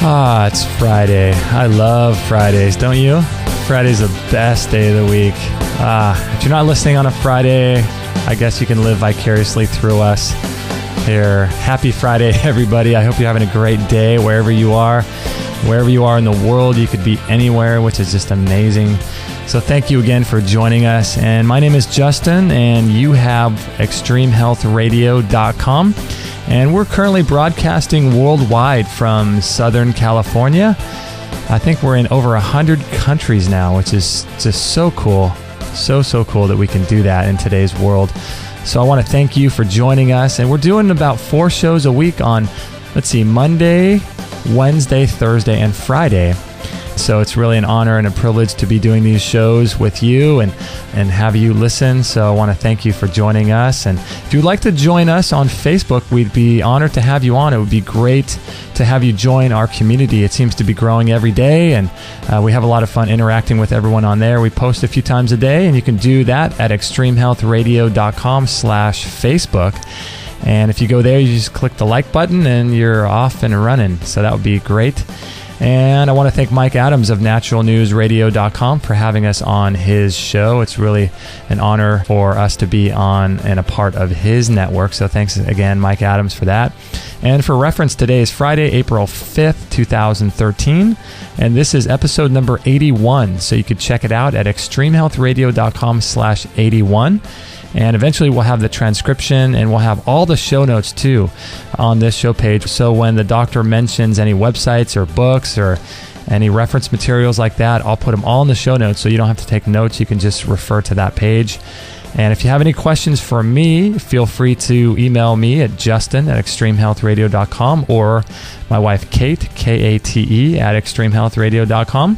It's Friday. I love Fridays, don't you? Friday's the best day of the week. If you're not listening on a Friday, I guess you can live vicariously through us here. Happy Friday, everybody. I hope you're having a great day wherever you are. Wherever you are in the world, you could be anywhere, which is just amazing. So thank you again for joining us. And my name is Justin, and you have ExtremeHealthRadio.com. And we're currently broadcasting worldwide from Southern California. I think we're in over 100 countries now, which is just so cool. So cool that we can do that in today's world. So I want to thank you for joining us. And we're doing about 4 shows a week on, Monday, Wednesday, Thursday, and Friday. So it's really an honor and a privilege to be doing these shows with you and have you listen. So I want to thank you for joining us. And if you'd like to join us on Facebook, we'd be honored to have you on. It would be great to have you join our community. It seems to be growing every day, and we have a lot of fun interacting with everyone on there. We post a few times a day, and you can do that at extremehealthradio.com/Facebook. And if you go there, you just click the like button and you're off and running. So that would be great. And I want to thank Mike Adams of naturalnewsradio.com for having us on his show. It's really an honor for us to be on and a part of his network. So thanks again, Mike Adams, for that. And for reference, today is Friday, April 5th, 2013. And this is episode number 81. So you could check it out at extremehealthradio.com/81. And eventually we'll have the transcription, and we'll have all the show notes too on this show page. So when the doctor mentions any websites or books or any reference materials like that, I'll put them all in the show notes, so you don't have to take notes. You can just refer to that page. And if you have any questions for me, feel free to email me at justin@extremehealthradio.com or my wife Kate, Kate, at extremehealthradio.com.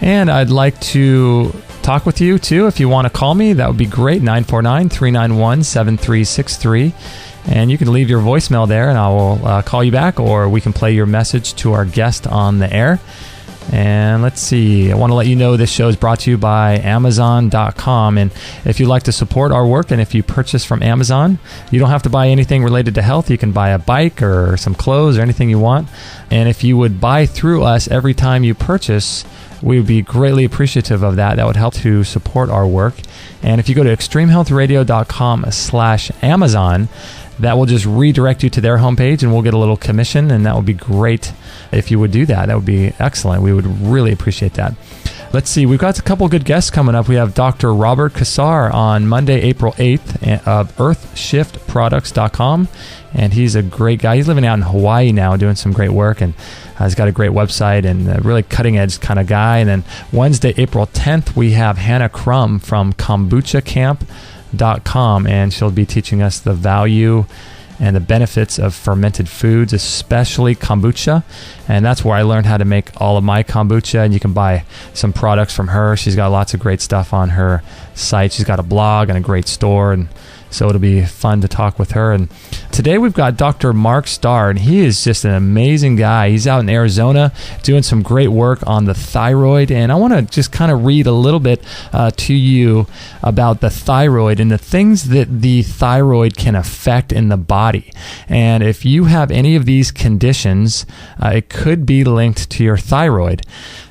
And I'd like to talk with you too. If you want to call me, that would be great. 949-391-7363. And you can leave your voicemail there and I will call you back, or we can play your message to our guest on the air. And let's see, I want to let you know this show is brought to you by Amazon.com. And if you'd like to support our work, and if you purchase from Amazon, you don't have to buy anything related to health. You can buy a bike or some clothes or anything you want. And if you would buy through us every time you purchase, we would be greatly appreciative of that. That would help to support our work. And if you go to extremehealthradio.com/Amazon, that will just redirect you to their homepage, and we'll get a little commission, and that would be great if you would do that. That would be excellent. We would really appreciate that. Let's see, we've got a couple good guests coming up. We have Dr. Robert Kassar on Monday, April 8th of earthshiftproducts.com, and he's a great guy. He's living out in Hawaii now, doing some great work, and he's got a great website and a really cutting-edge kind of guy. And then Wednesday, April 10th, we have Hannah Crum from kombuchacamp.com, and she'll be teaching us the value and the benefits of fermented foods, especially kombucha. And that's where I learned how to make all of my kombucha, and you can buy some products from her. She's got lots of great stuff on her site. She's got a blog and a great store, and so it'll be fun to talk with her. And today we've got Dr. Mark Starr, and he is just an amazing guy. He's out in Arizona doing some great work on the thyroid. And I want to just kind of read a little bit to you about the thyroid and the things that the thyroid can affect in the body. And if you have any of these conditions, it could be linked to your thyroid.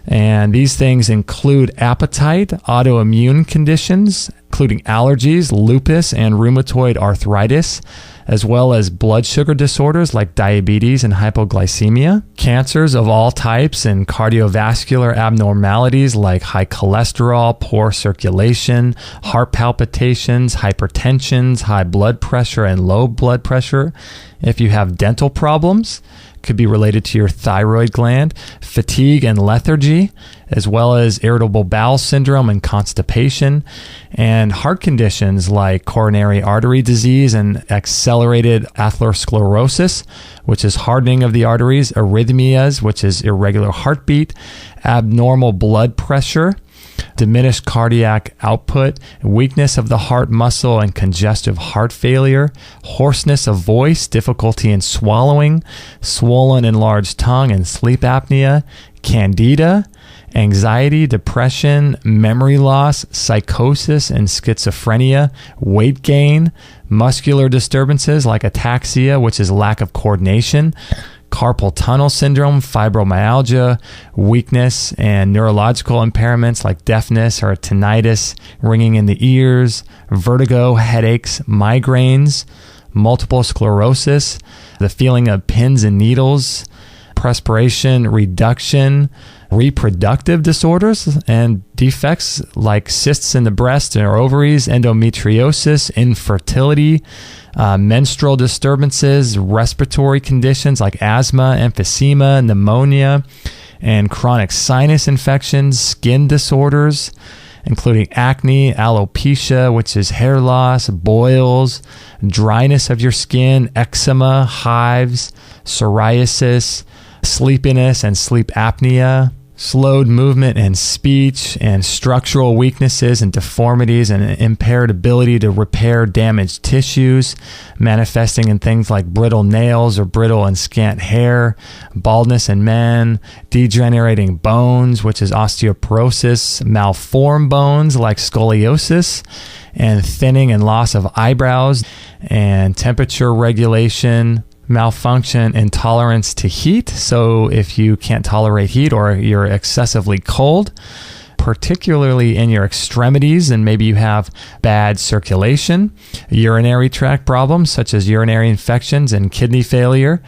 And these things include appetite, autoimmune conditions, including allergies, lupus, and rheumatoid arthritis, as well as blood sugar disorders like diabetes and hypoglycemia, cancers of all types, and cardiovascular abnormalities like high cholesterol, poor circulation, heart palpitations, hypertension, high blood pressure, and low blood pressure. If you have dental problems, could be related to your thyroid gland, fatigue and lethargy, as well as irritable bowel syndrome and constipation, and heart conditions like coronary artery disease and accelerated atherosclerosis, which is hardening of the arteries, arrhythmias, which is irregular heartbeat, abnormal blood pressure, diminished cardiac output, weakness of the heart muscle and congestive heart failure, hoarseness of voice, difficulty in swallowing, swollen enlarged tongue and sleep apnea, candida, anxiety, depression, memory loss, psychosis and schizophrenia, weight gain, muscular disturbances like ataxia, which is lack of coordination, carpal tunnel syndrome, fibromyalgia, weakness, and neurological impairments like deafness or tinnitus, ringing in the ears, vertigo, headaches, migraines, multiple sclerosis, the feeling of pins and needles, perspiration reduction, reproductive disorders and defects like cysts in the breast or ovaries, endometriosis, infertility, menstrual disturbances, respiratory conditions like asthma, emphysema, pneumonia, and chronic sinus infections, skin disorders, including acne, alopecia, which is hair loss, boils, dryness of your skin, eczema, hives, psoriasis, sleepiness and sleep apnea, slowed movement and speech, and structural weaknesses and deformities and impaired ability to repair damaged tissues, manifesting in things like brittle nails or brittle and scant hair, baldness in men, degenerating bones, which is osteoporosis, malformed bones like scoliosis, and thinning and loss of eyebrows, and temperature regulation, malfunction, intolerance to heat. So if you can't tolerate heat or you're excessively cold, particularly in your extremities, and maybe you have bad circulation, urinary tract problems such as urinary infections and kidney failure,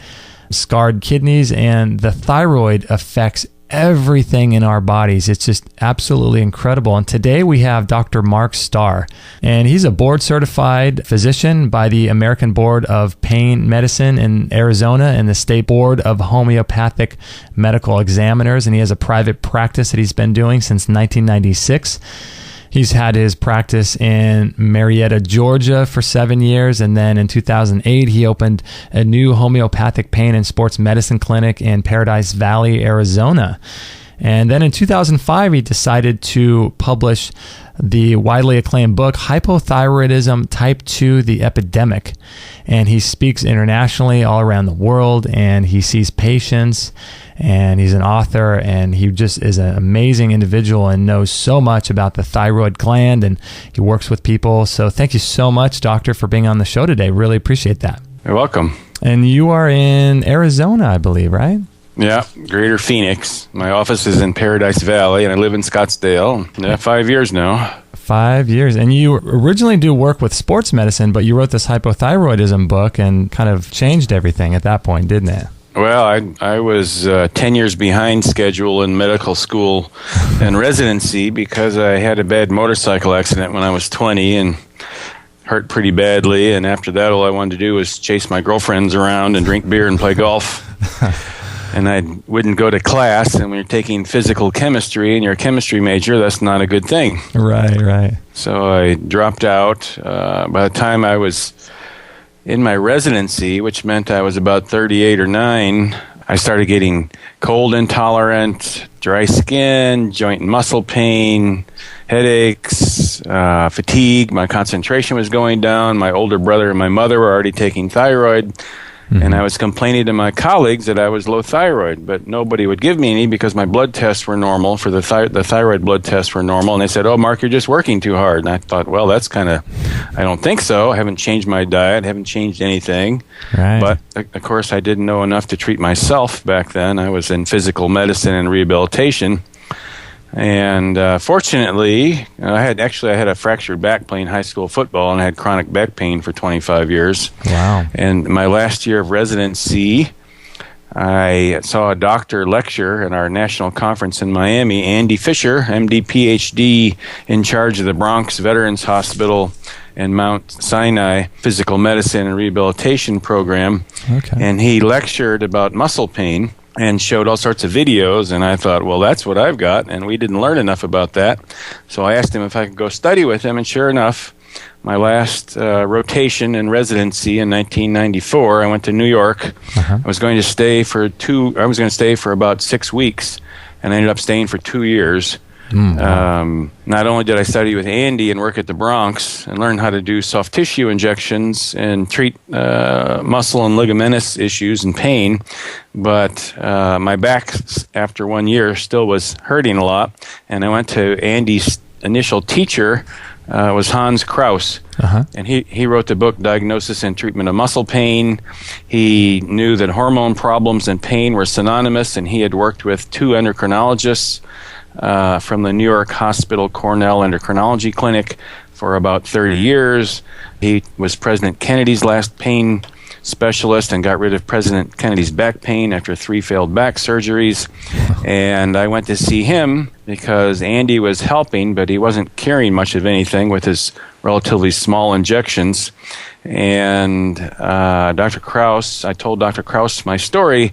scarred kidneys, and the thyroid affects everything in our bodies. It's just absolutely incredible. And today we have Dr. Mark Starr, and he's a board certified physician by the American Board of Pain Medicine in Arizona and the State Board of Homeopathic Medical Examiners. And he has a private practice that he's been doing since 1996. He's had his practice in Marietta, Georgia for 7 years. And then in 2008, he opened a new homeopathic pain and sports medicine clinic in Paradise Valley, Arizona. And then in 2005, he decided to publish the widely acclaimed book, Hypothyroidism Type 2, The Epidemic. And he speaks internationally all around the world, and he sees patients, and he's an author, and he just is an amazing individual and knows so much about the thyroid gland, and he works with people. So thank you so much, Doctor, for being on the show today. Really appreciate that. You're welcome. And you are in Arizona, I believe, right? Yeah, Greater Phoenix. My office is in Paradise Valley, and I live in Scottsdale. 5 years now. 5 years. And you originally do work with sports medicine, but you wrote this hypothyroidism book and kind of changed everything at that point, didn't it? Well, I was 10 years behind schedule in medical school and residency because I had a bad motorcycle accident when I was 20 and hurt pretty badly. And after that, all I wanted to do was chase my girlfriends around and drink beer and play golf. And I wouldn't go to class. And when you're taking physical chemistry and you're a chemistry major, that's not a good thing. Right. So I dropped out. By the time I was in my residency, which meant I was about 38 or 9, I started getting cold intolerant, dry skin, joint and muscle pain, headaches, fatigue. My concentration was going down. My older brother and my mother were already taking thyroid. Mm-hmm. And I was complaining to my colleagues that I was low thyroid, but nobody would give me any because my blood tests were normal. For the thyroid blood tests were normal. And they said, "Oh, Mark, you're just working too hard." And I thought, well, that's kind of, I don't think so. I haven't changed my diet, haven't changed anything. Right. But, of course, I didn't know enough to treat myself back then. I was in physical medicine and rehabilitation. And fortunately, I had a fractured back playing high school football, and I had chronic back pain for 25 years. Wow. And my last year of residency, I saw a doctor lecture at our national conference in Miami, Andy Fisher, MD, PhD, in charge of the Bronx Veterans Hospital and Mount Sinai Physical Medicine and Rehabilitation Program. Okay. And he lectured about muscle pain and showed all sorts of videos, and I thought, well, that's what I've got, and we didn't learn enough about that. So I asked him if I could go study with him, and sure enough, my last rotation in residency in 1994, I went to New York. Uh-huh. I was going to stay for about 6 weeks, and I ended up staying for 2 years. Not only did I study with Andy and work at the Bronx and learn how to do soft tissue injections and treat muscle and ligamentous issues and pain, but my back after 1 year still was hurting a lot. And I went to Andy's initial teacher, was Hans Kraus. And he wrote the book Diagnosis and Treatment of Muscle Pain. He knew that hormone problems and pain were synonymous, and he had worked with 2 endocrinologists from the New York Hospital Cornell Endocrinology Clinic for about 30 years. He was President Kennedy's last pain specialist and got rid of President Kennedy's back pain after 3 failed back surgeries. And I went to see him because Andy was helping, but he wasn't carrying much of anything with his relatively small injections. And Dr. Kraus, I told Dr. Kraus my story.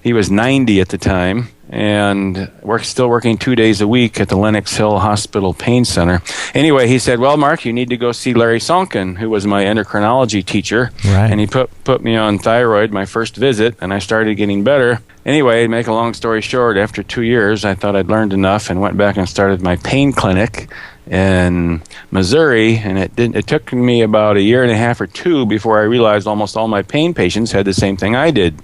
He was 90 at the time and still working 2 days a week at the Lenox Hill Hospital Pain Center. Anyway, he said, well, Mark, you need to go see Larry Sonkin, who was my endocrinology teacher. Right. And he put me on thyroid my first visit, and I started getting better. Anyway, to make a long story short, after 2 years, I thought I'd learned enough and went back and started my pain clinic in Missouri, and it took me about 1.5 years or 2 before I realized almost all my pain patients had the same thing I did.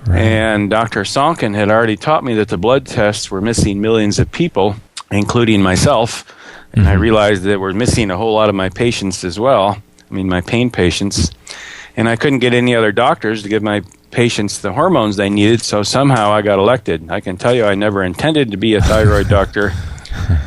Right. And Dr. Sonkin had already taught me that the blood tests were missing millions of people, including myself, and I realized that we're missing a whole lot of my patients as well, my pain patients, and I couldn't get any other doctors to give my patients the hormones they needed, so somehow I got elected. I can tell you I never intended to be a thyroid doctor,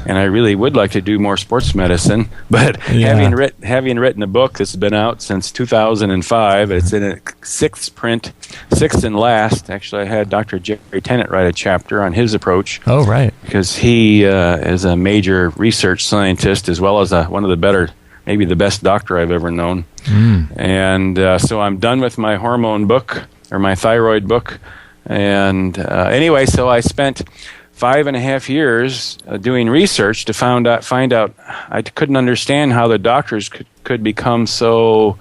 and I really would like to do more sports medicine, but having written a book that's been out since 2005, it's in its 6th print, 6th and last. Actually, I had Dr. Jerry Tennant write a chapter on his approach. Oh, right. Because he is a major research scientist as well as one of the better, maybe the best doctor I've ever known. And so I'm done with my hormone book, or my thyroid book. And anyway, so I spent 5.5 years doing research to find out I couldn't understand how the doctors could become so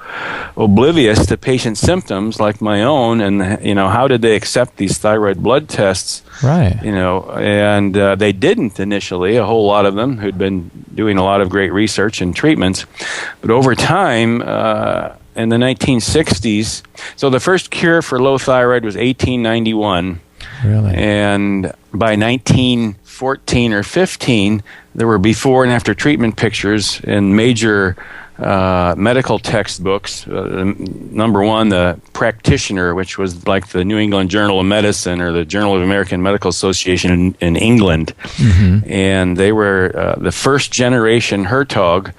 oblivious to patient symptoms like my own, and how did they accept these thyroid blood tests? Right. And they didn't initially, a whole lot of them who'd been doing a lot of great research and treatments, but over time in the 1960s, so the first cure for low thyroid was 1891. Really? And by 1914 or 15, there were before and after treatment pictures in major medical textbooks. Number one, the Practitioner, which was like the New England Journal of Medicine or the Journal of American Medical Association in England. And they were the first generation Hertog.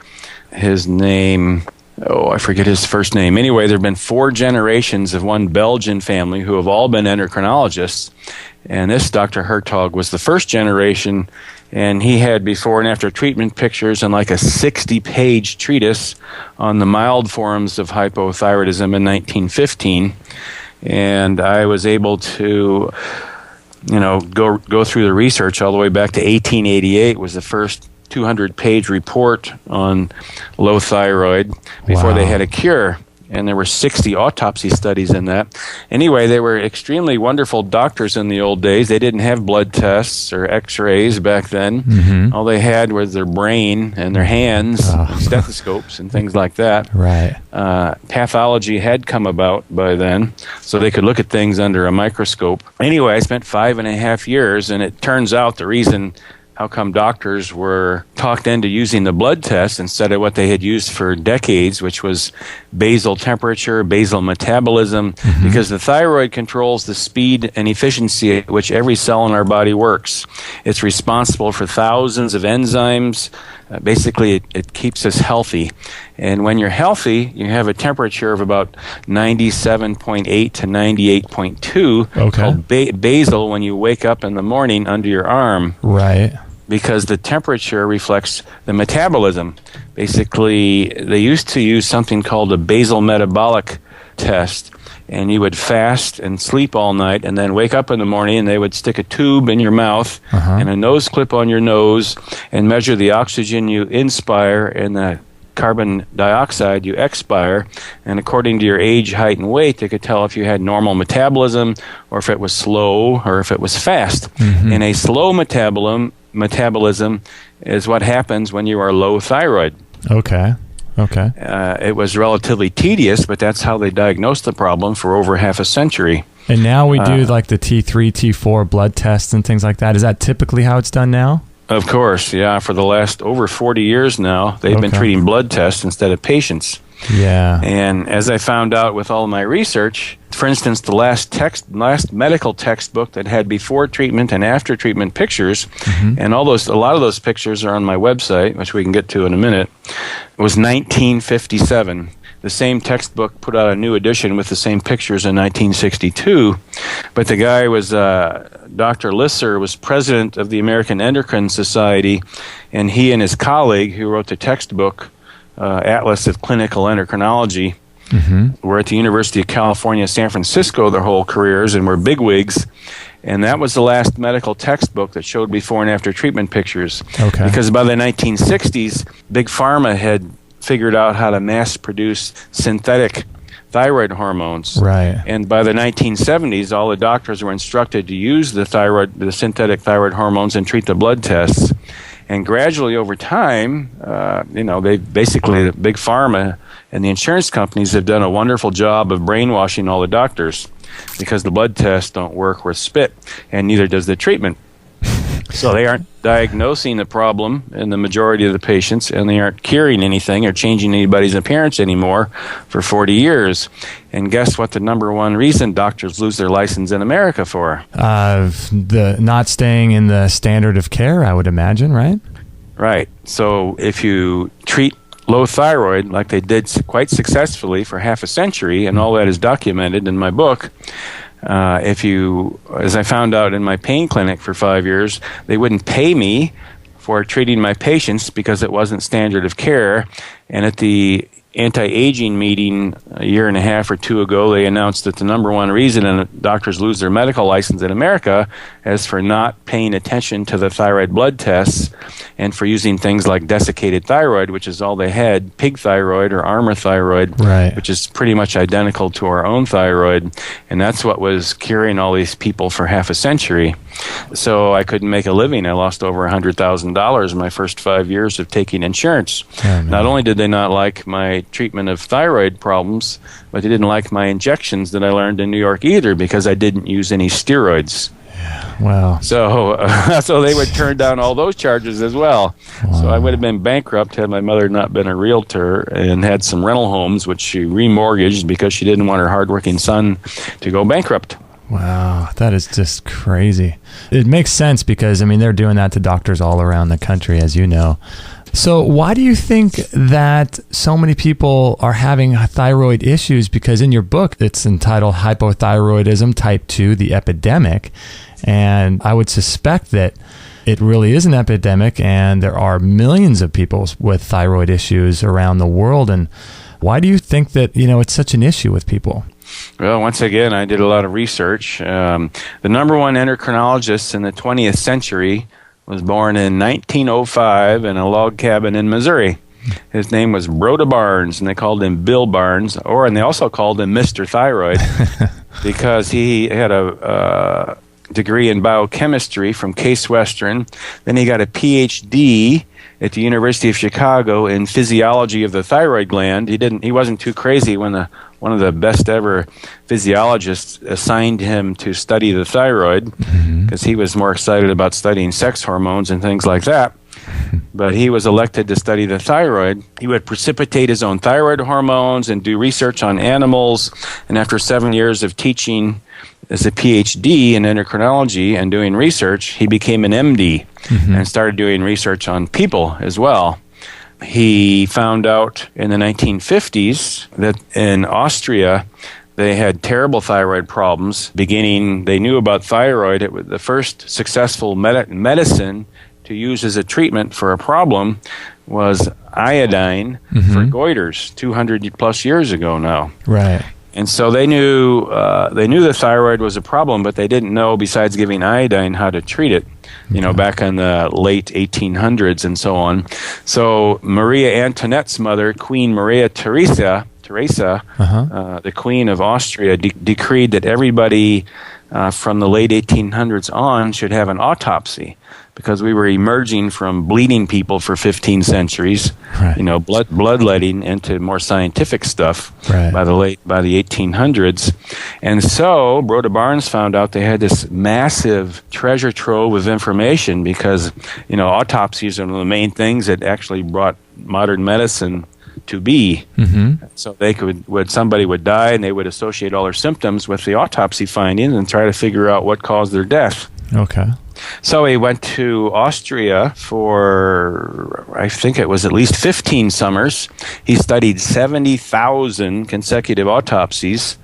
His name... I forget his first name. Anyway, there have been 4 generations of one Belgian family who have all been endocrinologists. And this Dr. Hertog was the first generation, and he had before and after treatment pictures and like a 60-page treatise on the mild forms of hypothyroidism in 1915. And I was able to, go through the research all the way back to 1888 was the first 200-page report on low thyroid before they had a cure. And there were 60 autopsy studies in that. Anyway, they were extremely wonderful doctors in the old days. They didn't have blood tests or x-rays back then. All they had was their brain and their hands, and stethoscopes and things like that. Right. Pathology had come about by then, so they could look at things under a microscope. Anyway, I spent 5.5 years, and it turns out the reason how come doctors were talked into using the blood test instead of what they had used for decades, which was basal temperature, basal metabolism, because the thyroid controls the speed and efficiency at which every cell in our body works. It's responsible for thousands of enzymes. Basically, it keeps us healthy. And when you're healthy, you have a temperature of about 97.8 to 98.2, called basal when you wake up in the morning under your arm. Right. Because the temperature reflects the metabolism. Basically, they used to use something called a basal metabolic test, and you would fast and sleep all night and then wake up in the morning, and they would stick a tube in your mouth and a nose clip on your nose and measure the oxygen you inspire and the carbon dioxide you expire, and according to your age, height, and weight, they could tell if you had normal metabolism or if it was slow or if it was fast. And a slow metabolism is what happens when you are low thyroid. Okay. It was relatively tedious, but that's how they diagnosed the problem for over half a century. And now we do like the T3, T4 blood tests and things like that. Is that typically how it's done now? Of course, yeah. For the last over 40 years now, they've been treating blood tests instead of patients. Yeah. And as I found out with all my research, for instance, the last medical textbook that had before treatment and after treatment pictures, and a lot of those pictures are on my website, which we can get to in a minute, was 1957. The same textbook put out a new edition with the same pictures in 1962, but the guy was Dr. Lisser was president of the American Endocrine Society, and he and his colleague who wrote the textbook, Atlas of Clinical Endocrinology, were at the University of California, San Francisco their whole careers and were bigwigs. And that was the last medical textbook that showed before and after treatment pictures. Okay. Because by the 1960s, Big Pharma had figured out how to mass produce synthetic thyroid hormones. Right. And by the 1970s, all the doctors were instructed to use the synthetic thyroid hormones and treat the blood tests. And gradually over time, they basically, the Big Pharma and the insurance companies have done a wonderful job of brainwashing all the doctors because the blood tests don't work worth spit, and neither does the treatment. So they aren't diagnosing the problem in the majority of the patients, and they aren't curing anything or changing anybody's appearance anymore for 40 years. And guess what the number one reason doctors lose their license in America for? The not staying in the standard of care, I would imagine, right? Right. So if you treat low thyroid like they did quite successfully for half a century, and all that is documented in my book, as I found out in my pain clinic for 5 years, they wouldn't pay me for treating my patients because it wasn't standard of care. And at the anti-aging meeting a year and a half or two ago, they announced that the number one reason doctors lose their medical license in America is for not paying attention to the thyroid blood tests and for using things like desiccated thyroid, which is all they had, pig thyroid or armor thyroid, right, which is pretty much identical to our own thyroid. And that's what was curing all these people for half a century. So I couldn't make a living. I lost over $100,000 in my first 5 years of taking insurance. Oh, not only did they not like my treatment of thyroid problems, but they didn't like my injections that I learned in New York either because I didn't use any steroids. Yeah. Wow. So they would turn down all those charges as well. Wow. So I would have been bankrupt had my mother not been a realtor and had some rental homes, which she remortgaged because she didn't want her hardworking son to go bankrupt. Wow, that is just crazy. It makes sense because, they're doing that to doctors all around the country, as you know. So why do you think that so many people are having thyroid issues? Because in your book, it's entitled Hypothyroidism Type 2, the Epidemic. And I would suspect that it really is an epidemic, and there are millions of people with thyroid issues around the world. And why do you think that, it's such an issue with people? Well, once again, I did a lot of research. The number one endocrinologist in the 20th century was born in 1905 in a log cabin in Missouri. His name was Rhoda Barnes, and they called him Bill Barnes, and they also called him Mr. Thyroid because he had a degree in biochemistry from Case Western. Then he got a PhD at the University of Chicago in physiology of the thyroid gland. He wasn't too crazy when one of the best ever physiologists assigned him to study the thyroid because he was more excited about studying sex hormones and things like that. But he was elected to study the thyroid. He would precipitate his own thyroid hormones and do research on animals. And after 7 years of teaching as a PhD in endocrinology and doing research, he became an MD and started doing research on people as well. He found out in the 1950s that in Austria, they had terrible thyroid problems. They knew about thyroid. It was the first successful medicine to use as a treatment for a problem was iodine for goiters 200 plus years ago now. Right. And so they knew the thyroid was a problem, but they didn't know, besides giving iodine, how to treat it, back in the late 1800s and so on. So Maria Antoinette's mother, Queen Maria Theresa, the Queen of Austria, decreed that everybody from the late 1800s on should have an autopsy because we were emerging from bleeding people for 15 centuries, right. bloodletting into more scientific stuff right. by the 1800s. And so Rhoda Barnes found out they had this massive treasure trove of information because, autopsies are one of the main things that actually brought modern medicine to be. Mm-hmm. So somebody would die and they would associate all their symptoms with the autopsy findings and try to figure out what caused their death. Okay. So he went to Austria for, I think it was at least 15 summers. He studied 70,000 consecutive autopsies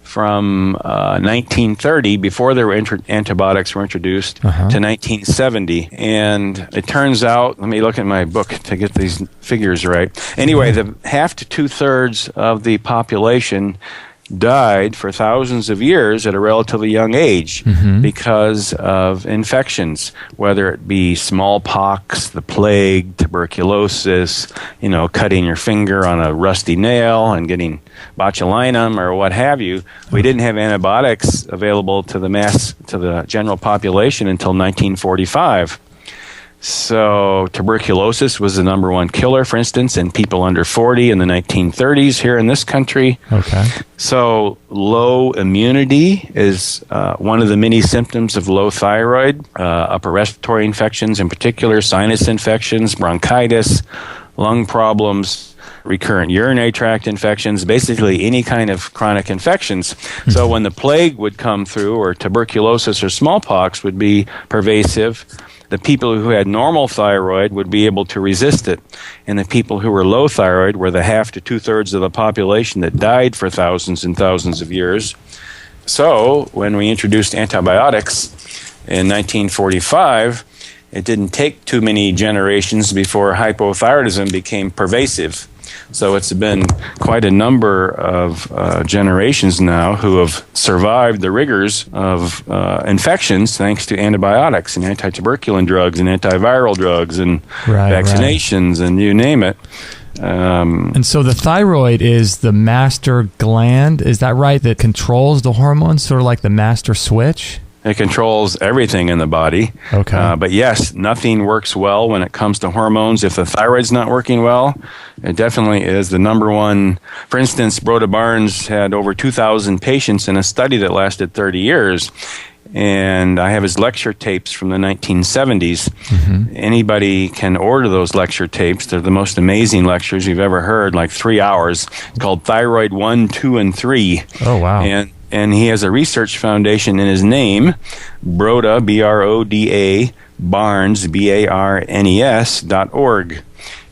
from 1930, before there were antibiotics were introduced, to 1970. And it turns out, let me look at my book to get these figures right. Anyway, the half to two-thirds of the population died for thousands of years at a relatively young age because of infections, whether it be smallpox, the plague, tuberculosis, cutting your finger on a rusty nail and getting botulinum or what have you. We didn't have antibiotics available to the general population until 1945. So tuberculosis was the number one killer, for instance, in people under 40 in the 1930s here in this country. Okay. So low immunity is one of the many symptoms of low thyroid, upper respiratory infections in particular, sinus infections, bronchitis, lung problems, recurrent urinary tract infections, basically any kind of chronic infections. So when the plague would come through, or tuberculosis or smallpox would be pervasive, the people who had normal thyroid would be able to resist it. And the people who were low thyroid were the half to two-thirds of the population that died for thousands and thousands of years. So when we introduced antibiotics in 1945, it didn't take too many generations before hypothyroidism became pervasive. So it's been quite a number of generations now who have survived the rigors of infections thanks to antibiotics and anti-tuberculin drugs and antiviral drugs and vaccinations and you name it. And so the thyroid is the master gland, is that right, that controls the hormones, sort of like the master switch? It controls everything in the body. Okay. But yes, nothing works well when it comes to hormones. If the thyroid's not working well, it definitely is the number one. For instance, Rhoda Barnes had over 2,000 patients in a study that lasted 30 years. And I have his lecture tapes from the 1970s. Anybody can order those lecture tapes. They're the most amazing lectures you've ever heard, like 3 hours. It's called Thyroid 1, 2, and 3. Oh, wow. And he has a research foundation in his name, Broda, B-R-O-D-A, Barnes, B-A-R-N-E-S.org.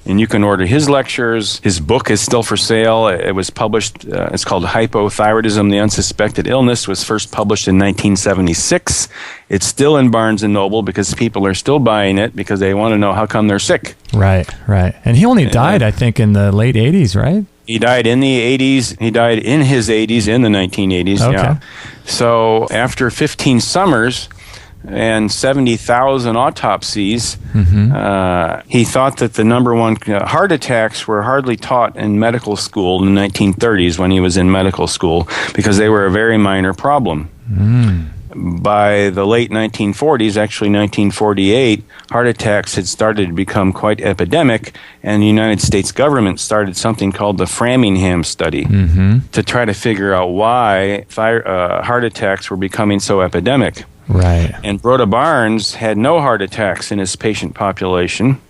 And you can order his lectures. His book is still for sale. It was published, it's called Hypothyroidism, the Unsuspected Illness, was first published in 1976. It's still in Barnes & Noble because people are still buying it because they want to know how come they're sick. Right. And he only died, I think, in the late 80s, right? He died in the 80s. He died in his 80s, in the 1980s. Okay. Yeah. So after 15 summers and 70,000 autopsies, he thought that the number one heart attacks were hardly taught in medical school in the 1930s when he was in medical school because they were a very minor problem. By the late 1940s, actually 1948, heart attacks had started to become quite epidemic, and the United States government started something called the Framingham study to try to figure out why heart attacks were becoming so epidemic. Right. And Rhoda Barnes had no heart attacks in his patient population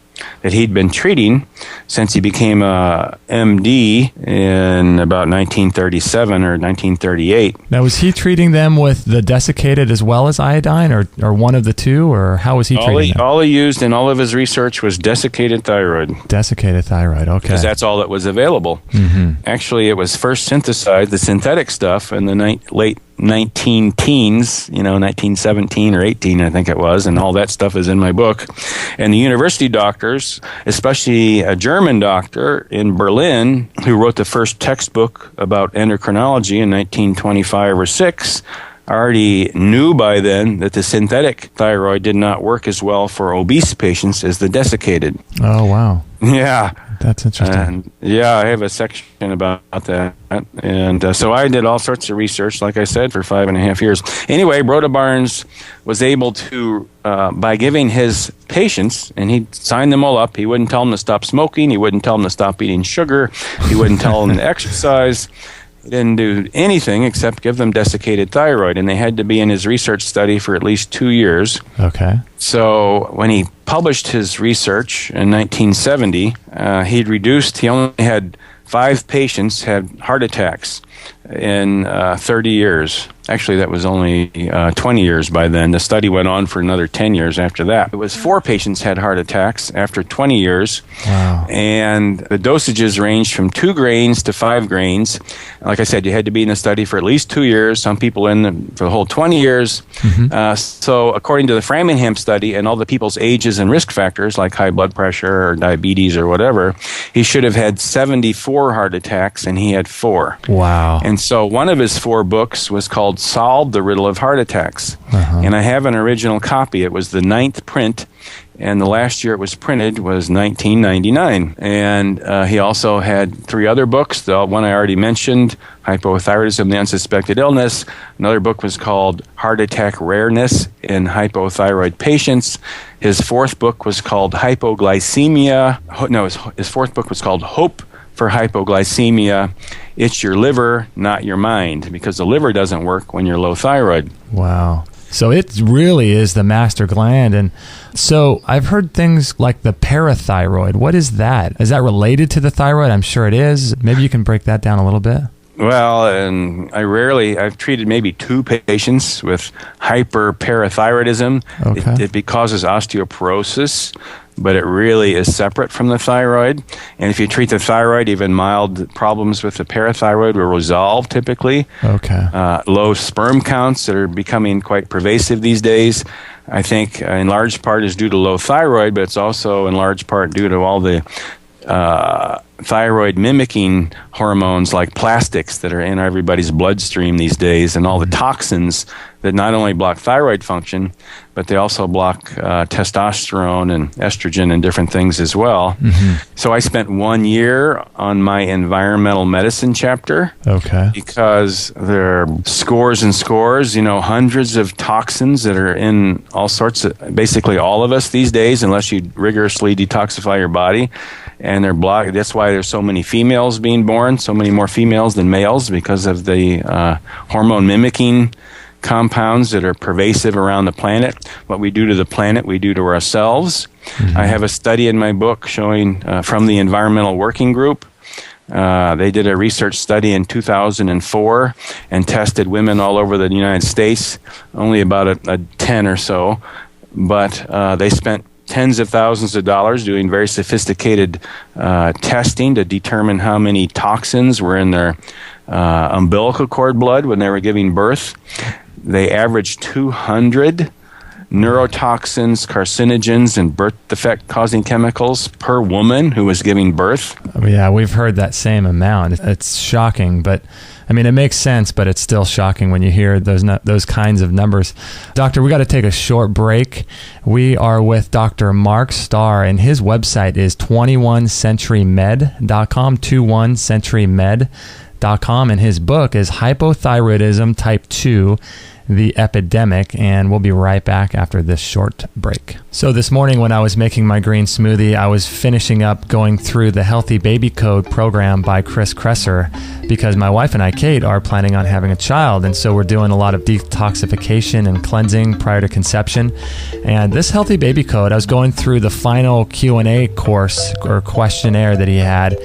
that he'd been treating since he became a MD in about 1937 or 1938. Now, was he treating them with the desiccated as well as iodine, or one of the two, or how was he treating them? All he used in all of his research was desiccated thyroid. Desiccated thyroid, okay. Because that's all that was available. Actually, it was first synthesized, the synthetic stuff, in the late 19-teens, 1917 or 18, I think it was, and all that stuff is in my book. And the university doctors, especially a German doctor in Berlin, who wrote the first textbook about endocrinology in 1925 or 6, already knew by then that the synthetic thyroid did not work as well for obese patients as the desiccated. Oh, wow. Yeah. That's interesting. And yeah, I have a section about that. And so I did all sorts of research, like I said, for 5.5 years. Anyway, Rhoda Barnes was able to, by giving his patients, and he signed them all up, he wouldn't tell them to stop smoking, he wouldn't tell them to stop eating sugar, he wouldn't tell them to exercise. He didn't do anything except give them desiccated thyroid, and they had to be in his research study for at least 2 years. Okay. So when he published his research in 1970, he only had 5 patients had heart attacks in 30 years. Actually, that was only 20 years by then. The study went on for another 10 years after that. It was 4 patients had heart attacks after 20 years. Wow. And the dosages ranged from 2 grains to 5 grains. Like I said, you had to be in the study for at least 2 years. Some people for the whole 20 years. Mm-hmm. So according to the Framingham study and all the people's ages and risk factors like high blood pressure or diabetes or whatever, he should have had 74 heart attacks, and he had 4. Wow. And so one of his 4 books was called Solve the Riddle of Heart Attacks. Uh-huh. And I have an original copy. It was the 9th print, and the last year it was printed was 1999. And he also had 3 other books. The one I already mentioned, Hypothyroidism, the Unsuspected Illness. Another book was called Heart Attack Rareness in Hypothyroid Patients. His 4th book was called Hypoglycemia. No, his 4th book was called Hope for Hypoglycemia. It's your liver, not your mind, because the liver doesn't work when you're low thyroid. Wow. So it really is the master gland. And so I've heard things like the parathyroid. What is that? Is that related to the thyroid? I'm sure it is. Maybe you can break that down a little bit. Well, and I've treated maybe 2 patients with hyperparathyroidism. Okay. It causes osteoporosis, but it really is separate from the thyroid. And if you treat the thyroid, even mild problems with the parathyroid will resolve typically. Okay. Low sperm counts that are becoming quite pervasive these days, I think in large part is due to low thyroid, but it's also in large part due to all the thyroid mimicking hormones like plastics that are in everybody's bloodstream these days, and all the toxins that not only block thyroid function, but they also block testosterone and estrogen and different things as well. Mm-hmm. So I spent 1 year on my environmental medicine chapter. Okay. Because there are scores and scores, hundreds of toxins that are in all sorts of, basically all of us these days, unless you rigorously detoxify your body. And they're blocked. That's why there's so many females being born, so many more females than males, because of the hormone mimicking compounds that are pervasive around the planet. What we do to the planet, we do to ourselves. Mm-hmm. I have a study in my book showing from the Environmental Working Group. They did a research study in 2004 and tested women all over the United States, only about a 10 or so, but they spent tens of thousands of dollars doing very sophisticated testing to determine how many toxins were in their umbilical cord blood when they were giving birth. They averaged 200 neurotoxins, carcinogens, and birth defect causing chemicals per woman who was giving birth. Yeah, we've heard that same amount. It's shocking, but I mean, it makes sense, but it's still shocking when you hear those kinds of numbers. Doctor, we got to take a short break. We are with Dr. Mark Starr, and his website is 21centurymed.com, 21centurymed.com, and his book is Hypothyroidism Type 2, The Epidemic, and we'll be right back after this short break. So this morning when I was making my green smoothie, I was finishing up going through the Healthy Baby Code program by Chris Kresser, because my wife and I, Kate, are planning on having a child, and so we're doing a lot of detoxification and cleansing prior to conception. And this Healthy Baby Code, I was going through the final Q&A course or questionnaire that he had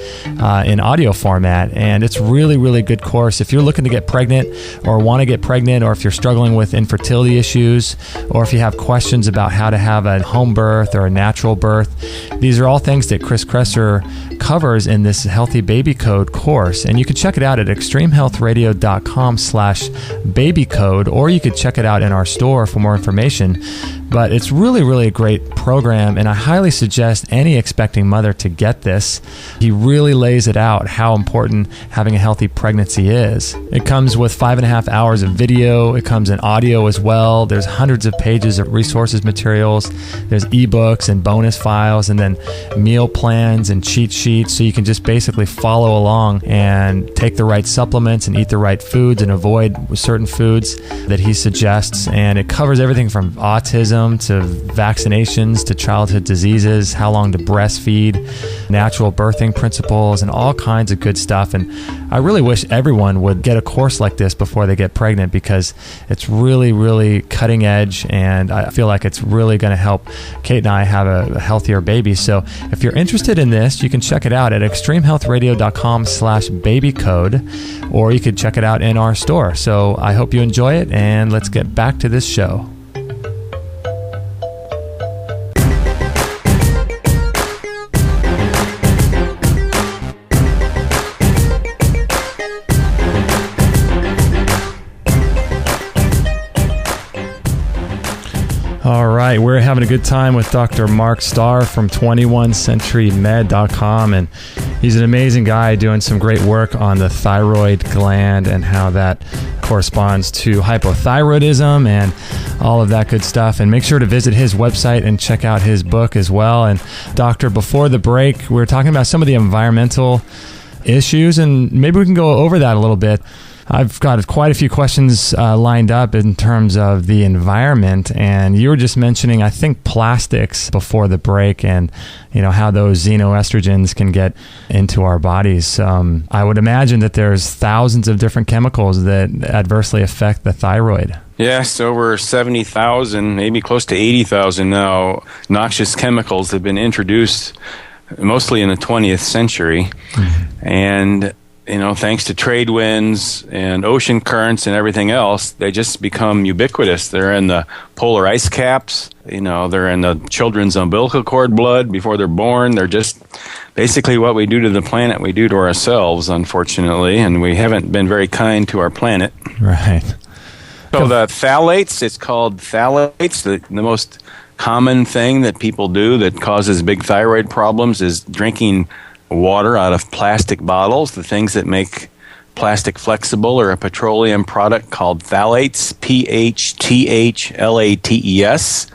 in audio format, and it's really, really good course. If you're looking to get pregnant or want to get pregnant, or if you're struggling with infertility issues, or if you have questions about how to have a home birth or a natural birth, these are all things that Chris Kresser covers in this Healthy Baby Code course. And you can check it out at extremehealthradio.com/babycode, or you could check it out in our store for more information. But it's really, really a great program, and I highly suggest any expecting mother to get this. He really lays it out how important having a healthy pregnancy is. It comes with 5.5 hours of video. It comes comes in audio as well. There's hundreds of pages of resources materials. There's ebooks and bonus files, and then meal plans and cheat sheets, so you can just basically follow along and take the right supplements and eat the right foods and avoid certain foods that he suggests. And it covers everything from autism to vaccinations to childhood diseases, how long to breastfeed, natural birthing principles, and all kinds of good stuff. And I really wish everyone would get a course like this before they get pregnant, because it's really, really cutting edge, and I feel like it's really going to help Kate and I have a healthier baby. So if you're interested in this, you can check it out at extremehealthradio.com/babycode, or you could check it out in our store. So I hope you enjoy it, and let's get back to this show. All right, we're having a good time with Dr. Mark Starr from 21centurymed.com, and he's an amazing guy doing some great work on the thyroid gland and how that corresponds to hypothyroidism and all of that good stuff. And make sure to visit his website and check out his book as well. And Doctor, before the break, we were talking about some of the environmental issues, and maybe we can go over that a little bit. I've got quite a few questions lined up in terms of the environment, and you were just mentioning, I think, plastics before the break, and how those xenoestrogens can get into our bodies. I would imagine that there's thousands of different chemicals that adversely affect the thyroid. Yes, over 70,000, maybe close to 80,000 now, noxious chemicals have been introduced, mostly in the 20th century, and thanks to trade winds and ocean currents and everything else, they just become ubiquitous. They're in the polar ice caps. They're in the children's umbilical cord blood before they're born. They're just basically what we do to the planet, we do to ourselves, unfortunately, and we haven't been very kind to our planet. Right. So the phthalates, it's called phthalates. The most common thing that people do that causes big thyroid problems is drinking water out of plastic bottles, the things that make plastic flexible, or a petroleum product called phthalates, PHTHLATES.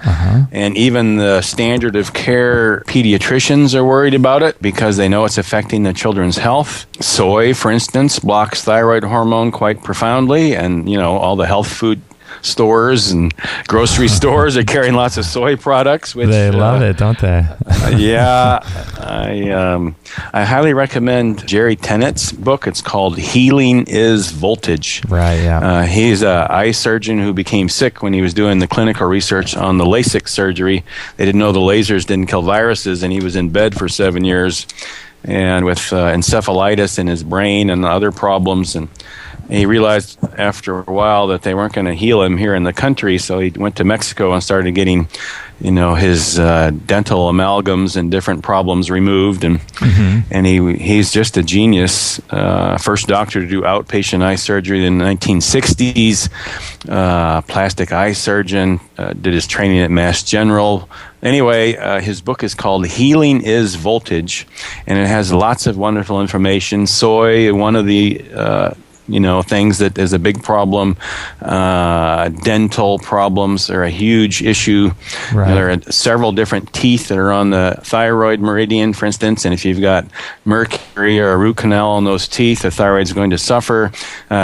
And even the standard of care pediatricians are worried about it because they know it's affecting the children's health. Soy, for instance, blocks thyroid hormone quite profoundly, and all the health food stores and grocery stores are carrying lots of soy products, which they love it, don't they? Yeah, I highly recommend Jerry Tennett's book. It's called Healing is Voltage. Right. Yeah. He's an eye surgeon who became sick when he was doing the clinical research on the LASIK surgery. They didn't know the lasers didn't kill viruses, and he was in bed for 7 years, and with encephalitis in his brain and other problems, and he realized after a while that they weren't going to heal him here in the country, so he went to Mexico and started getting, his dental amalgams and different problems removed, and he's just a genius. First doctor to do outpatient eye surgery in the 1960s. Plastic eye surgeon, did his training at Mass General. Anyway, his book is called Healing is Voltage, and it has lots of wonderful information. Soy, one of the things that is a big problem. Dental problems are a huge issue. Right. There are several different teeth that are on the thyroid meridian, for instance, and if you've got mercury or a root canal on those teeth, the thyroid's going to suffer.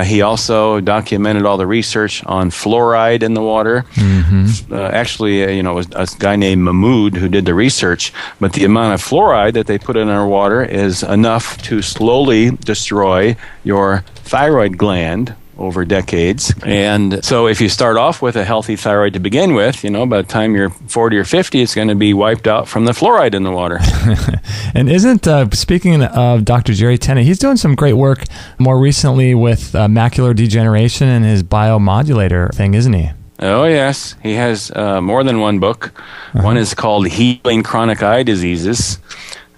He also documented all the research on fluoride in the water. Actually, it was a guy named Mahmood who did the research, but the amount of fluoride that they put in our water is enough to slowly destroy your thyroid gland over decades. And so if you start off with a healthy thyroid to begin with, by the time you're 40 or 50, it's going to be wiped out from the fluoride in the water. And isn't, speaking of Dr. Jerry Tennant, he's doing some great work more recently with macular degeneration and his biomodulator thing, isn't he? Oh, yes. He has more than one book. One is called Healing Chronic Eye Diseases.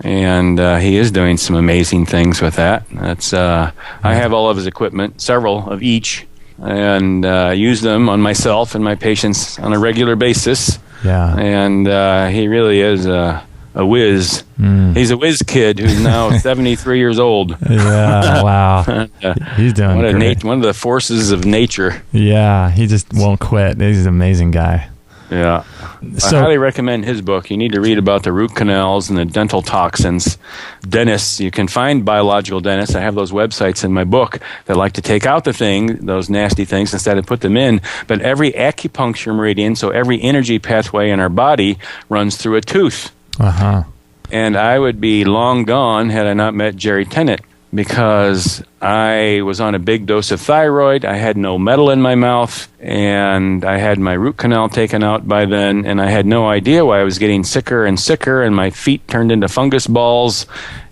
And he is doing some amazing things with that. I have all of his equipment, several of each, and use them on myself and my patients on a regular basis. Yeah. And he really is a a whiz. He's a whiz kid who's now 73 years old. Yeah, wow. He's doing great. One of the forces of nature. Yeah, he just won't quit. He's an amazing guy. Yeah. I highly recommend his book. You need to read about the root canals and the dental toxins. Dentists, you can find biological dentists. I have those websites in my book that like to take out those nasty things, instead of put them in. But every acupuncture meridian, so every energy pathway in our body, runs through a tooth. Uh-huh. And I would be long gone had I not met Jerry Tennant, because I was on a big dose of thyroid. I had no metal in my mouth, and I had my root canal taken out by then, and I had no idea why I was getting sicker and sicker, and my feet turned into fungus balls.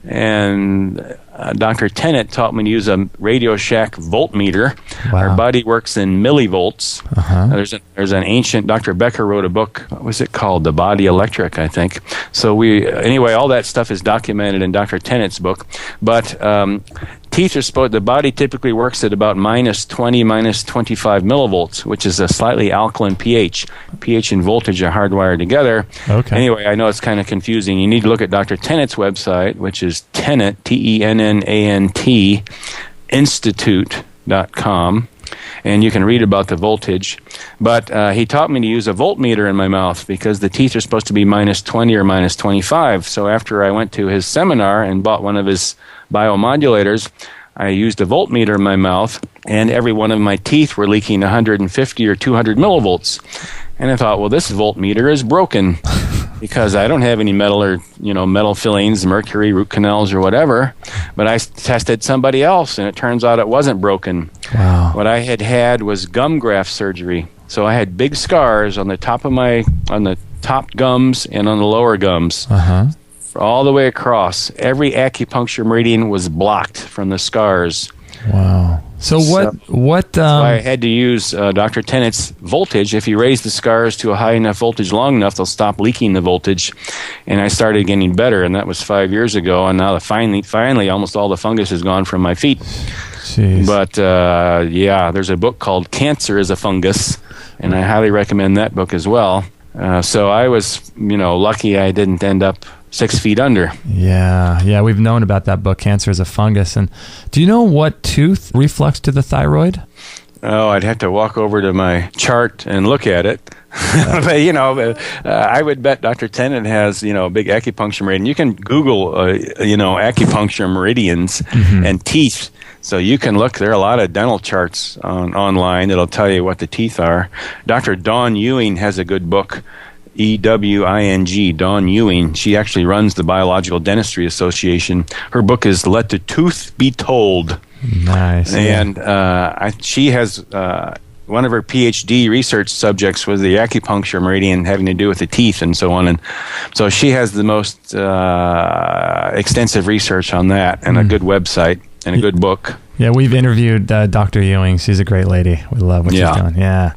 And Dr. Tennant taught me to use a Radio Shack voltmeter. Wow. Our body works in millivolts. Uh-huh. There's an ancient, Dr. Becker wrote a book, what was it called? The Body Electric, I think. So anyway, all that stuff is documented in Dr. Tennant's book. But teeth are the body typically works at about minus 20, minus 25 millivolts, which is a slightly alkaline pH. pH and voltage are hardwired together. Okay. Anyway, I know it's kind of confusing. You need to look at Dr. Tennant's website, which is Tennant, Tennant, institute.com. And you can read about the voltage. But he taught me to use a voltmeter in my mouth, because the teeth are supposed to be minus 20 or minus 25. So after I went to his seminar and bought one of his biomodulators, I used a voltmeter in my mouth, and every one of my teeth were leaking 150 or 200 millivolts. And I thought, well, this voltmeter is broken, because I don't have any metal or, metal fillings, mercury, root canals, or whatever. But I tested somebody else, and it turns out it wasn't broken. Wow. What I had was gum graft surgery. So I had big scars on the top gums and on the lower gums. Uh-huh. All the way across. Every acupuncture meridian was blocked from the scars. Wow. So what? I had to use Dr. Tennant's voltage. If you raise the scars to a high enough voltage long enough, they'll stop leaking the voltage. And I started getting better, and that was 5 years ago. And now finally, almost all the fungus is gone from my feet. Jeez. But there's a book called Cancer is a Fungus, and I highly recommend that book as well. So I was, lucky I didn't end up 6 feet under. Yeah, we've known about that book, Cancer is a Fungus. And do you know what tooth reflects to the thyroid? Oh, I'd have to walk over to my chart and look at it. But, I would bet Dr. Tennant has, a big acupuncture meridian. You can Google, acupuncture meridians and teeth. So you can look. There are a lot of dental charts online that'll tell you what the teeth are. Dr. Dawn Ewing has a good book, Ewing, Dawn Ewing. She actually runs the Biological Dentistry Association. Her book is Let the Tooth Be Told. Nice. And she has one of her PhD research subjects was the acupuncture meridian having to do with the teeth and so on. And so she has the most extensive research on that, and a good website and a good book. Yeah, we've interviewed Dr. Ewing. She's a great lady. We love what she's doing. Yeah.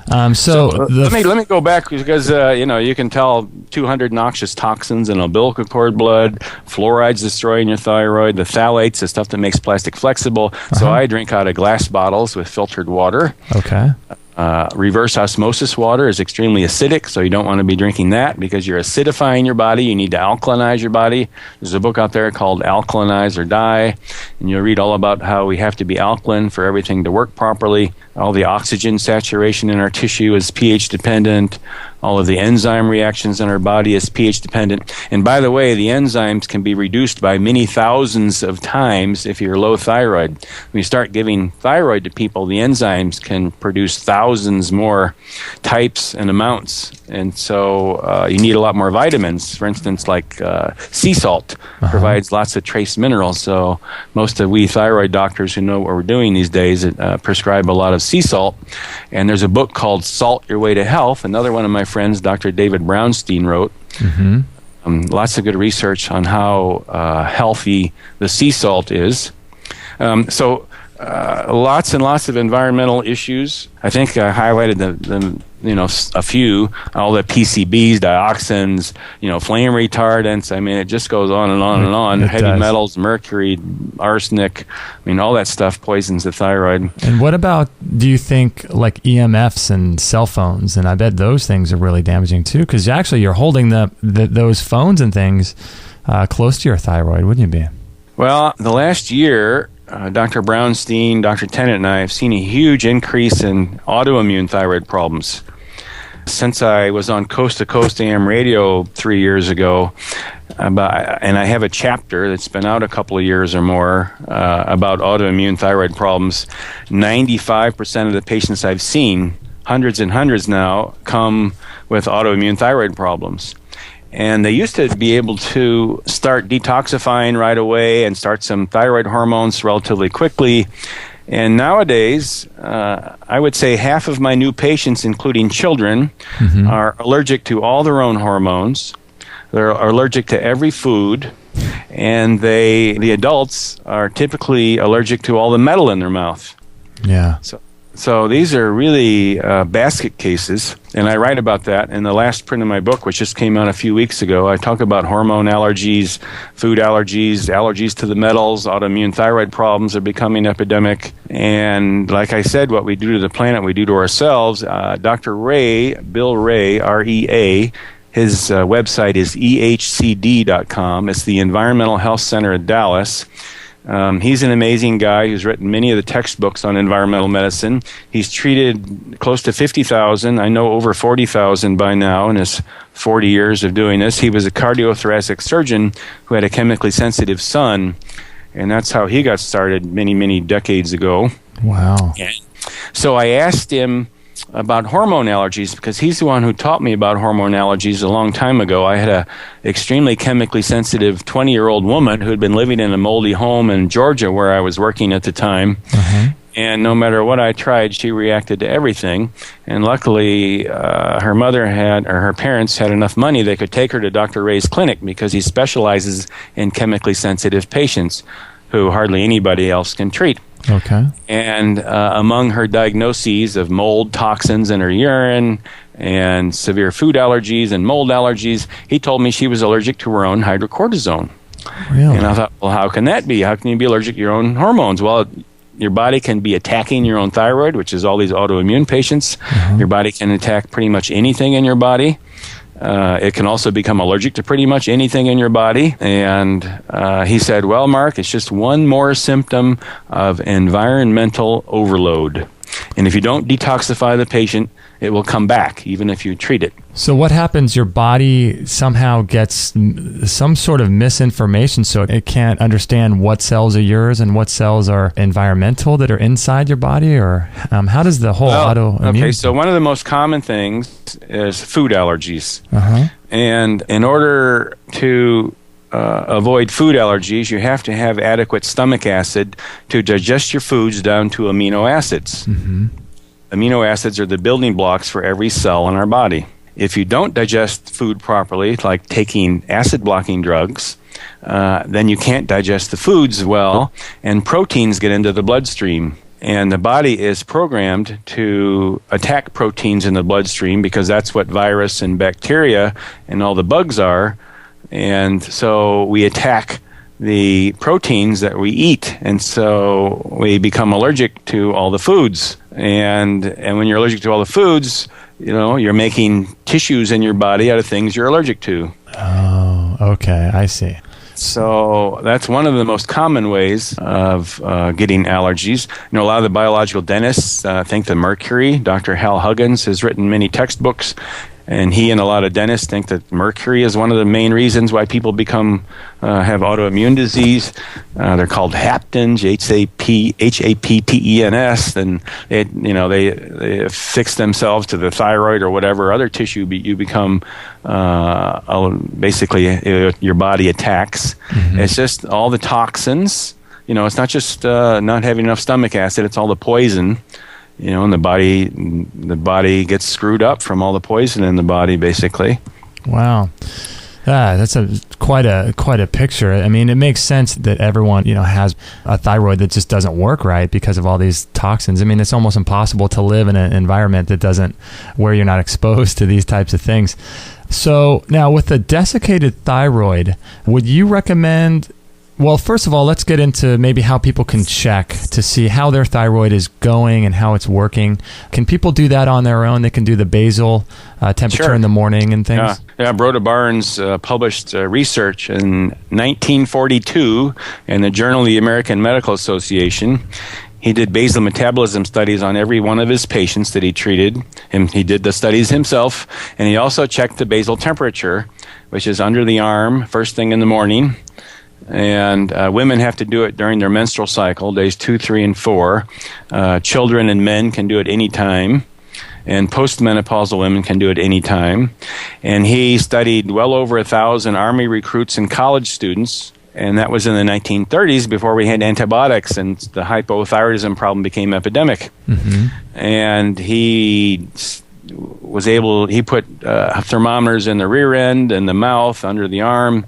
Let me go back, because you can tell 200 noxious toxins in umbilical cord blood, fluorides destroying your thyroid, the phthalates, the stuff that makes plastic flexible. So I drink out of glass bottles with filtered water. Okay. Reverse osmosis water is extremely acidic, so you don't want to be drinking that, because you're acidifying your body. You need to alkalinize your body. There's a book out there called Alkalinize or Die, and you'll read all about how we have to be alkaline for everything to work properly. All the oxygen saturation in our tissue is pH dependent. All of the enzyme reactions in our body is pH dependent. And by the way, the enzymes can be reduced by many thousands of times if you're low thyroid. When you start giving thyroid to people, the enzymes can produce thousands more types and amounts. And so you need a lot more vitamins. For instance, like sea salt provides lots of trace minerals. So most of we thyroid doctors who know what we're doing these days prescribe a lot of sea salt. And there's a book called Salt Your Way to Health. Another one of my friends, Dr. David Brownstein, wrote. Lots of good research on how healthy the sea salt is. Lots and lots of environmental issues. I think I highlighted a few, all the PCBs, dioxins, flame retardants. I mean, it just goes on and on and on. Heavy metals, mercury, arsenic. I mean, all that stuff poisons the thyroid. And what about, do you think, like EMFs and cell phones? And I bet those things are really damaging too, because actually you're holding those phones and things close to your thyroid, wouldn't you be? Well, the last year, Dr. Brownstein, Dr. Tennant, and I have seen a huge increase in autoimmune thyroid problems. Since I was on Coast to Coast AM radio 3 years ago, and I have a chapter that's been out a couple of years or more about autoimmune thyroid problems, 95% of the patients I've seen, hundreds and hundreds now, come with autoimmune thyroid problems. And they used to be able to start detoxifying right away and start some thyroid hormones relatively quickly. And nowadays, I would say half of my new patients, including children, are allergic to all their own hormones. They're allergic to every food. And the adults are typically allergic to all the metal in their mouth. Yeah. So these are really basket cases, and I write about that in the last print of my book, which just came out a few weeks ago. I talk about hormone allergies, food allergies, allergies to the metals, autoimmune thyroid problems are becoming epidemic. And like I said, what we do to the planet, we do to ourselves. Dr. Ray, Bill Ray, R-E-A, his website is ehcd.com. It's the Environmental Health Center in Dallas. He's an amazing guy who's written many of the textbooks on environmental medicine. He's treated close to 50,000, I know over 40,000 by now in his 40 years of doing this. He was a cardiothoracic surgeon who had a chemically sensitive son, and that's how he got started many, many decades ago. Wow. And so I asked him about hormone allergies because he's the one who taught me about hormone allergies a long time ago. I had a extremely chemically sensitive 20-year-old woman who had been living in a moldy home in Georgia where I was working at the time. And no matter what I tried, she reacted to everything. And luckily, her parents had enough money they could take her to Dr. Ray's clinic because he specializes in chemically sensitive patients who hardly anybody else can treat. Okay. And among her diagnoses of mold toxins in her urine and severe food allergies and mold allergies, he told me she was allergic to her own hydrocortisone. Really? And I thought, well, how can that be? How can you be allergic to your own hormones? Well, your body can be attacking your own thyroid, which is all these autoimmune patients. Your body can attack pretty much anything in your body. It can also become allergic to pretty much anything in your body. And he said, well, Mark, it's just one more symptom of environmental overload. And if you don't detoxify the patient, it will come back, even if you treat it. So what happens? Your body somehow gets some sort of misinformation, so it can't understand what cells are yours and what cells are environmental that are inside your body? Or how does the whole autoimmune... Okay, so one of the most common things is food allergies. And in order to avoid food allergies, you have to have adequate stomach acid to digest your foods down to amino acids. Amino acids are the building blocks for every cell in our body. If you don't digest food properly, like taking acid-blocking drugs, then you can't digest the foods well, and proteins get into the bloodstream. And the body is programmed to attack proteins in the bloodstream because that's what virus and bacteria and all the bugs are. And so we attack the proteins that we eat, and so we become allergic to all the foods. And when you're allergic to all the foods, you're making tissues in your body out of things you're allergic to. Oh, okay, I see. So that's one of the most common ways of getting allergies. A lot of the biological dentists think that mercury. Dr. Hal Huggins has written many textbooks, and he and a lot of dentists think that mercury is one of the main reasons why people have autoimmune disease. They're called haptens, Haptens, and they affix themselves to the thyroid or whatever other tissue you become. Basically, your body attacks. It's just all the toxins. It's not just not having enough stomach acid; it's all the poison. And the body gets screwed up from all the poison in the body, basically. Wow. That's quite a picture. I mean, it makes sense that everyone, has a thyroid that just doesn't work right because of all these toxins. I mean, it's almost impossible to live in an environment where you're not exposed to these types of things. So now with the desiccated thyroid, would you recommend? Well, first of all, let's get into maybe how people can check to see how their thyroid is going and how it's working. Can people do that on their own? They can do the basal temperature in the morning and things? Yeah. Broda Barnes published research in 1942 in the Journal of the American Medical Association. He did basal metabolism studies on every one of his patients that he treated. He did the studies himself, and he also checked the basal temperature, which is under the arm, first thing in the morning. And women have to do it during their menstrual cycle, days 2, 3, and 4. Children and men can do it any time. And postmenopausal women can do it any time. And he studied well over 1,000 Army recruits and college students. And that was in the 1930s before we had antibiotics and the hypothyroidism problem became epidemic. Mm-hmm. And he put thermometers in the rear end and the mouth, under the arm.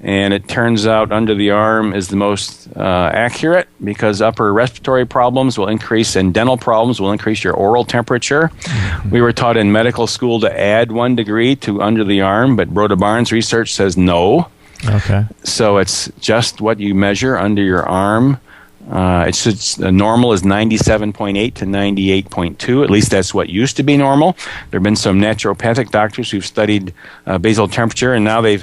And it turns out under the arm is the most accurate because upper respiratory problems will increase and dental problems will increase your oral temperature. Mm-hmm. We were taught in medical school to add 1 degree to under the arm, but Broda Barnes research says no. Okay. So it's just what you measure under your arm. Normal is 97.8 to 98.2. At least that's what used to be normal. There have been some naturopathic doctors who've studied basal temperature, and now they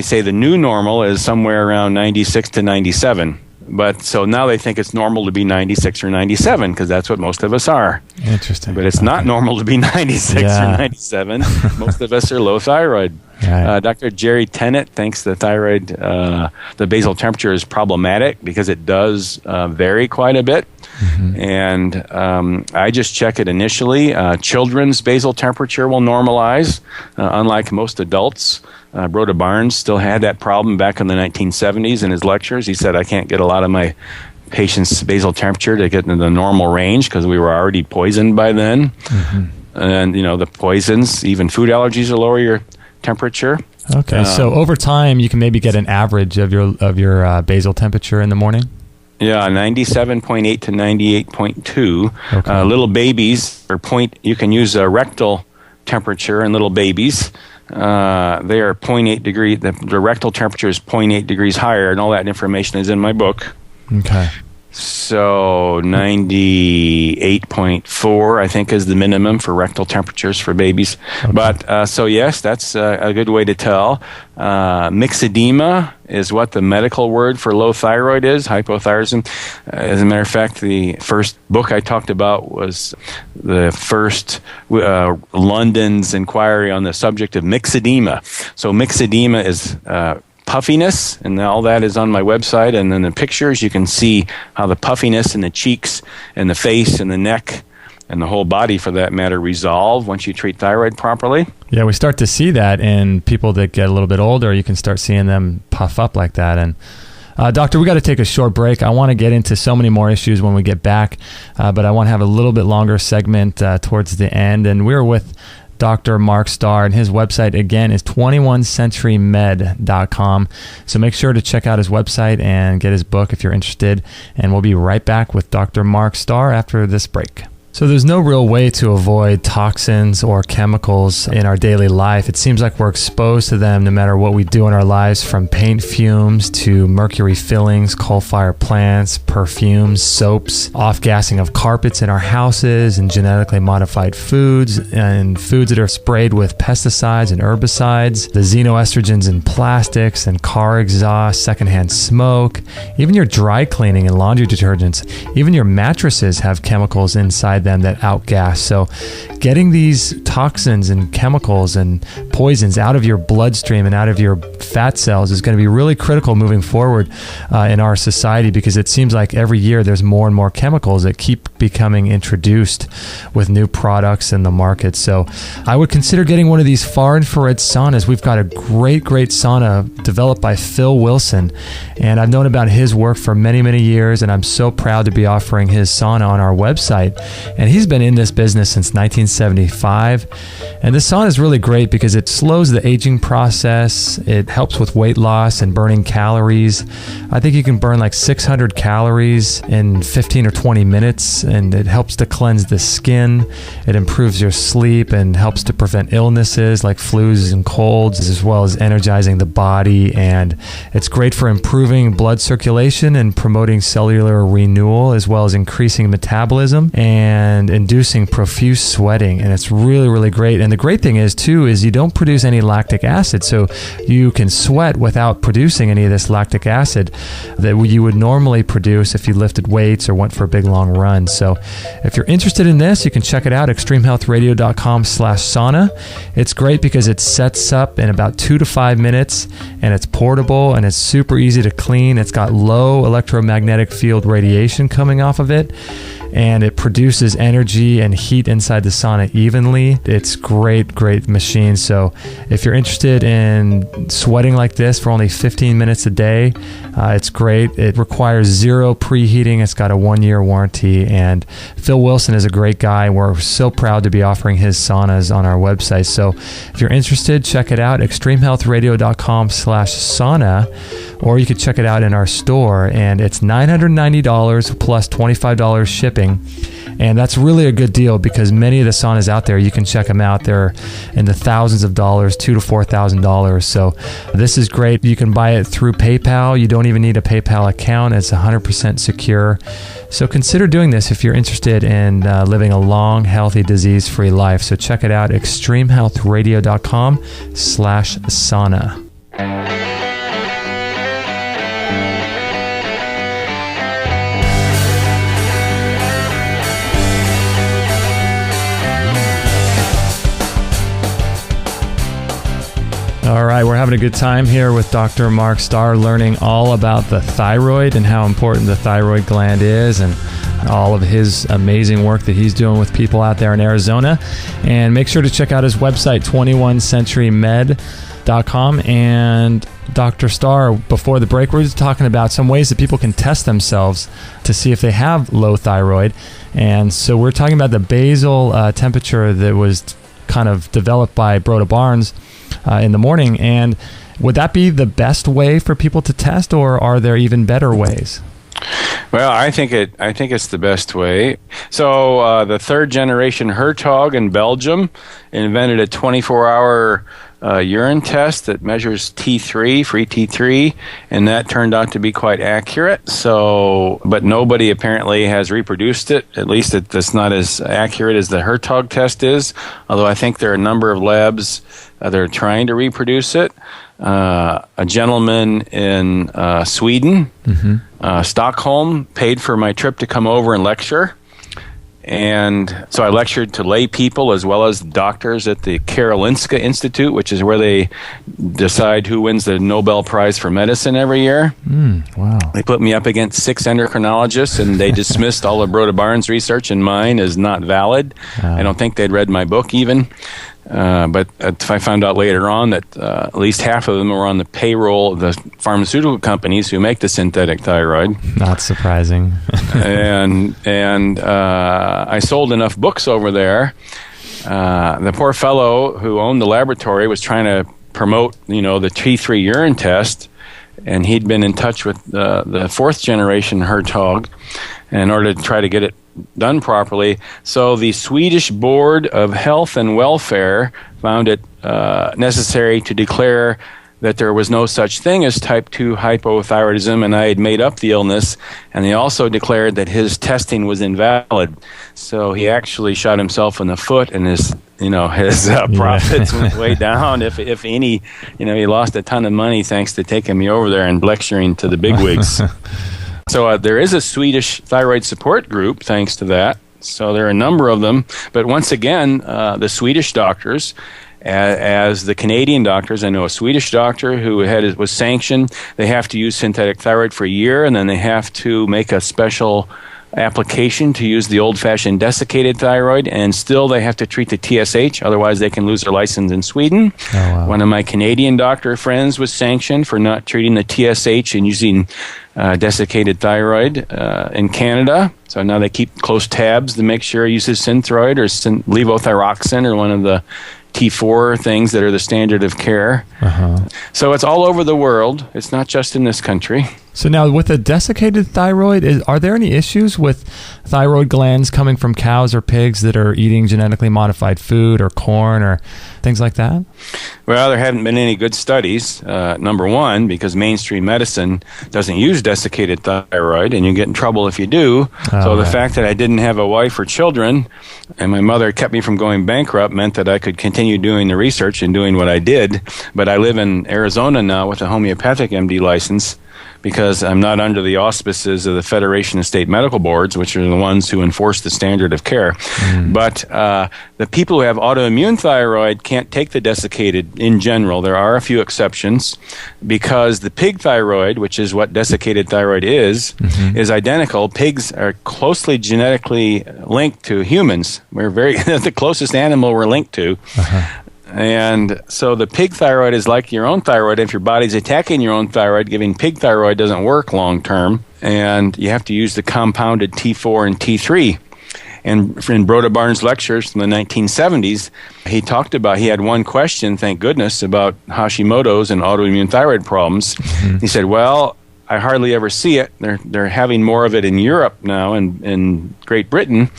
say the new normal is somewhere around 96 to 97. But so now they think it's normal to be 96 or 97 because that's what most of us are. Interesting. But it's not normal to be 96 or 97. Most of us are low thyroid. Right. Dr. Jerry Tennant thinks the basal temperature is problematic because it does vary quite a bit. Mm-hmm. And I just check it initially. Children's basal temperature will normalize, unlike most adults. Broda Barnes still had that problem back in the 1970s in his lectures. He said, I can't get a lot of my patients' basal temperature to get into the normal range because we were already poisoned by then. Mm-hmm. And, the poisons, even food allergies will lower your temperature. Okay, so over time, you can maybe get an average of your basal temperature in the morning? Yeah, 97.8 to 98.2. Okay. Little babies, you can use a rectal temperature in little babies. They are 0.8 degree. The rectal temperature is 0.8 degrees higher, and all that information is in my book. Okay. So 98.4, I think, is the minimum for rectal temperatures for babies. Okay. But so yes, that's a good way to tell. Myxedema is what the medical word for low thyroid is, hypothyroidism. As a matter of fact, the first book I talked about was the first London's inquiry on the subject of myxedema. So myxedema is puffiness, and all that is on my website. And in the pictures, you can see how the puffiness in the cheeks and the face and the neck and the whole body, for that matter, resolve once you treat thyroid properly. Yeah, we start to see that in people that get a little bit older. You can start seeing them puff up like that. And Doctor, we got to take a short break. I want to get into so many more issues when we get back, but I want to have a little bit longer segment towards the end. And we're with Dr. Mark Starr, and his website, again, is 21centurymed.com. So make sure to check out his website and get his book if you're interested. And we'll be right back with Dr. Mark Starr after this break. So there's no real way to avoid toxins or chemicals in our daily life. It seems like we're exposed to them no matter what we do in our lives, from paint fumes to mercury fillings, coal-fired plants, perfumes, soaps, off-gassing of carpets in our houses, and genetically modified foods, and foods that are sprayed with pesticides and herbicides, the xenoestrogens in plastics and car exhaust, secondhand smoke, even your dry cleaning and laundry detergents, even your mattresses have chemicals inside them that outgas. So getting these toxins and chemicals and poisons out of your bloodstream and out of your fat cells is going to be really critical moving forward in our society, because it seems like every year there's more and more chemicals that keep becoming introduced with new products in the market. So I would consider getting one of these far infrared saunas. We've got a great sauna developed by Phil Wilson, and I've known about his work for many years, and I'm so proud to be offering his sauna on our website. and he's been in this business since 1975. And this sauna is really great because it slows the aging process. It helps with weight loss and burning calories. I think you can burn like 600 calories in 15 or 20 minutes, and it helps to cleanse the skin. It improves your sleep and helps to prevent illnesses like flus and colds, as well as energizing the body. And it's great for improving blood circulation and promoting cellular renewal, as well as increasing metabolism and inducing profuse sweating. And it's really, really great. And the great thing is too, is you don't produce any lactic acid. So you can sweat without producing any of this lactic acid that you would normally produce if you lifted weights or went for a big long run. So if you're interested in this, you can check it out, extremehealthradio.com/sauna. It's great because it sets up in about 2 to 5 minutes, and it's portable and it's super easy to clean. It's got low electromagnetic field radiation coming off of it, and it produces energy and heat inside the sauna evenly. It's great machine. So if you're interested in sweating like this for only 15 minutes a day, it's great. It requires 0 preheating. It's got a 1-year warranty, and Phil Wilson is a great guy. We're so proud to be offering his saunas on our website. So if you're interested, check it out, extremehealthradio.com/sauna, or you could check it out in our store, and it's $990 plus $25 shipping. And that's really a good deal because many of the saunas out there, you can check them out. They're in the thousands of dollars, $2,000 to $4,000. So this is great. You can buy it through PayPal. You don't even need a PayPal account. It's 100% secure. So consider doing this if you're interested in living a long, healthy, disease-free life. So check it out, extremehealthradio.com/sauna. All right, we're having a good time here with Dr. Mark Starr, learning all about the thyroid and how important the thyroid gland is, and all of his amazing work that he's doing with people out there in Arizona. And make sure to check out his website, 21centurymed.com. And Dr. Starr, before the break, we were just talking about some ways that people can test themselves to see if they have low thyroid. And so we're talking about the basal temperature that was kind of developed by Broda Barnes in the morning. And would that be the best way for people to test, or are there even better ways? Well, I think it's the best way. So the third generation Hertog in Belgium invented a 24-hour urine test that measures T3, free T3, and that turned out to be quite accurate. So, but nobody apparently has reproduced it. At least it's not as accurate as the Hertog test is. Although I think there are a number of labs that are trying to reproduce it. A gentleman in Sweden, Stockholm, paid for my trip to come over and lecture. And so I lectured to lay people as well as doctors at the Karolinska Institute, which is where they decide who wins the Nobel Prize for Medicine every year. Wow. They put me up against 6 endocrinologists, and they dismissed all of Broda Barnes' research and mine as not valid. I don't think they'd read my book even. But I found out later on that at least half of them were on the payroll of the pharmaceutical companies who make the synthetic thyroid. Not surprising. and I sold enough books over there. The poor fellow who owned the laboratory was trying to promote, the T3 urine test, and he'd been in touch with the fourth generation Hertog in order to try to get it done properly. So the Swedish Board of Health and Welfare found it necessary to declare that there was no such thing as type 2 hypothyroidism, and I had made up the illness, and they also declared that his testing was invalid. So he actually shot himself in the foot, and his profits went way down. If any, he lost a ton of money thanks to taking me over there and lecturing to the bigwigs. So there is a Swedish thyroid support group thanks to that. So there are a number of them. But once again, the Swedish doctors, as the Canadian doctors, I know a Swedish doctor who was sanctioned. They have to use synthetic thyroid for a year, and then they have to make a special application to use the old-fashioned desiccated thyroid, and still they have to treat the TSH, otherwise they can lose their license in Sweden. Oh, wow. One of my Canadian doctor friends was sanctioned for not treating the TSH and using desiccated thyroid in Canada. So now they keep close tabs to make sure he uses Synthroid or levothyroxine or one of the T4 things that are the standard of care. So it's all over the world. It's not just in this country. So now with a desiccated thyroid, are there any issues with thyroid glands coming from cows or pigs that are eating genetically modified food or corn or things like that? Well, there haven't been any good studies, number one, because mainstream medicine doesn't use desiccated thyroid, and you get in trouble if you do. So the fact that I didn't have a wife or children, and my mother kept me from going bankrupt, meant that I could continue doing the research and doing what I did. But I live in Arizona now with a homeopathic MD license, because I'm not under the auspices of the Federation of State Medical Boards, which are the ones who enforce the standard of care. But the people who have autoimmune thyroid can't take the desiccated in general. There are a few exceptions, because the pig thyroid, which is what desiccated thyroid is identical. Pigs are closely genetically linked to humans. We're the closest animal we're linked to. And so the pig thyroid is like your own thyroid. If your body's attacking your own thyroid, giving pig thyroid doesn't work long term. And you have to use the compounded T4 and T3. And in Broda Barnes' lectures from the 1970s, he had one question, thank goodness, about Hashimoto's and autoimmune thyroid problems. He said, well, I hardly ever see it. They're having more of it in Europe now and in Great Britain.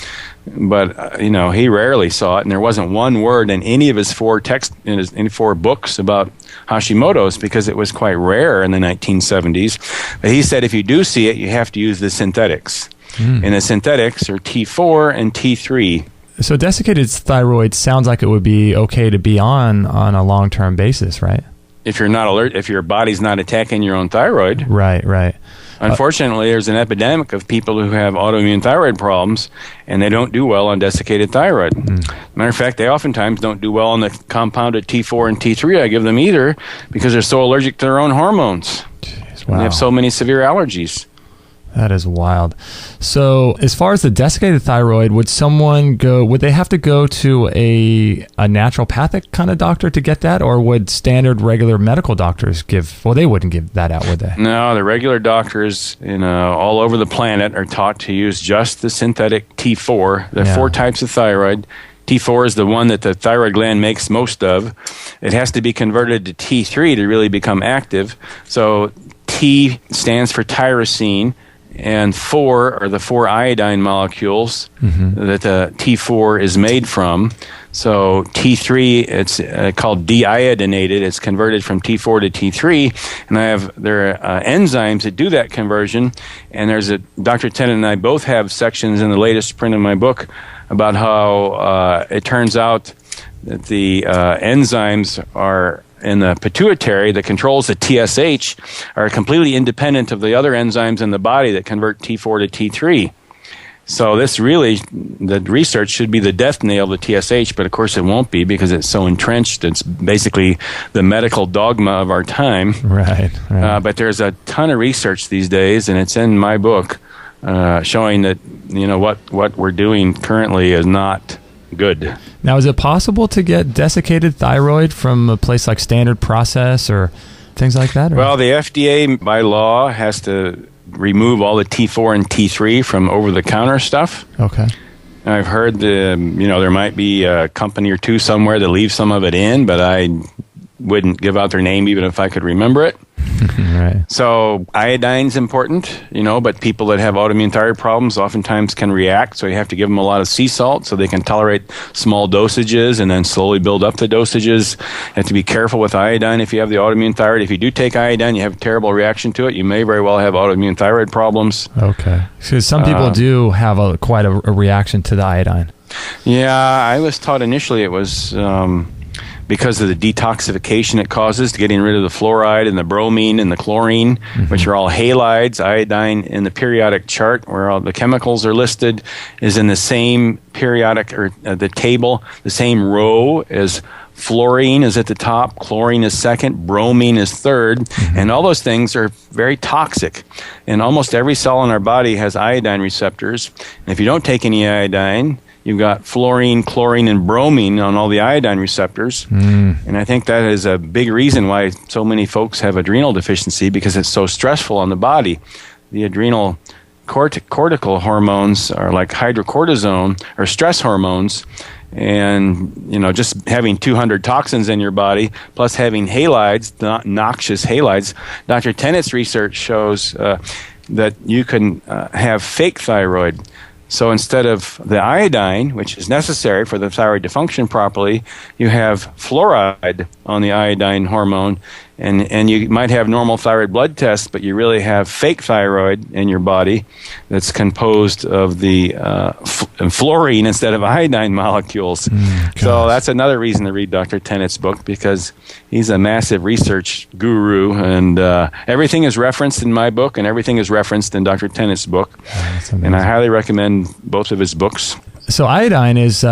But, he rarely saw it, and there wasn't one word in any of his four books about Hashimoto's, because it was quite rare in the 1970s. But he said if you do see it, you have to use the synthetics. And the synthetics are T4 and T3. So desiccated thyroid sounds like it would be okay to be on a long-term basis, right? If you're not alert, if your body's not attacking your own thyroid. Right. Unfortunately, there's an epidemic of people who have autoimmune thyroid problems, and they don't do well on desiccated thyroid. Matter of fact, they oftentimes don't do well on the compounded T4 and T3 I give them either, because they're so allergic to their own hormones. Jeez, wow. And they have so many severe allergies. That is wild. So as far as the desiccated thyroid, would they have to go to a naturopathic kind of doctor to get that, or would standard regular medical doctors they wouldn't give that out, would they? No, the regular doctors all over the planet are taught to use just the synthetic T4. There are four types of thyroid. T4 is the one that the thyroid gland makes most of. It has to be converted to T3 to really become active. So T stands for tyrosine, and 4 are the 4 iodine molecules that the T4 is made from. So T3, it's called deiodinated. It's converted from T4 to T3, and there are enzymes that do that conversion. And Dr. Tennant and I both have sections in the latest print of my book about how it turns out that the enzymes are in the pituitary that controls the TSH are completely independent of the other enzymes in the body that convert T4 to T3. So the research should be the death nail of the TSH, but of course it won't be, because it's so entrenched. It's basically the medical dogma of our time. Right. But there's a ton of research these days, and it's in my book, showing that what we're doing currently is not good. Now, is it possible to get desiccated thyroid from a place like Standard Process or things like that? Or? Well, the FDA by law has to remove all the T4 and T3 from over-the-counter stuff. Okay. I've heard there might be a company or two somewhere that leaves some of it in, but I wouldn't give out their name even if I could remember it. Right. So iodine's important, but people that have autoimmune thyroid problems oftentimes can react, so you have to give them a lot of sea salt so they can tolerate small dosages and then slowly build up the dosages. You have to be careful with iodine if you have the autoimmune thyroid. If you do take iodine, you have a terrible reaction to it, you may very well have autoimmune thyroid problems. Okay. Because some people do have quite a reaction to the iodine. Yeah, I was taught initially it was because of the detoxification it causes, getting rid of the fluoride and the bromine and the chlorine, which are all halides. Iodine in the periodic chart, where all the chemicals are listed, is in the same periodic, or the table, the same row as fluorine is at the top, chlorine is second, bromine is third, and all those things are very toxic. And almost every cell in our body has iodine receptors. And if you don't take any iodine, you've got fluorine, chlorine, and bromine on all the iodine receptors. And I think that is a big reason why so many folks have adrenal deficiency, because it's so stressful on the body. The adrenal cortical hormones are like hydrocortisone, or stress hormones. And, just having 200 toxins in your body, plus having halides, noxious halides. Dr. Tennett's research shows that you can have fake thyroid. So instead of the iodine, which is necessary for the thyroid to function properly, you have fluoride on the iodine hormone, and you might have normal thyroid blood tests, but you really have fake thyroid in your body that's composed of the fluorine instead of iodine molecules. So that's another reason to read Dr. Tennett's book, because he's a massive research guru, and everything is referenced in my book, and everything is referenced in Dr. Tennett's book. And I highly recommend both of his books. So iodine is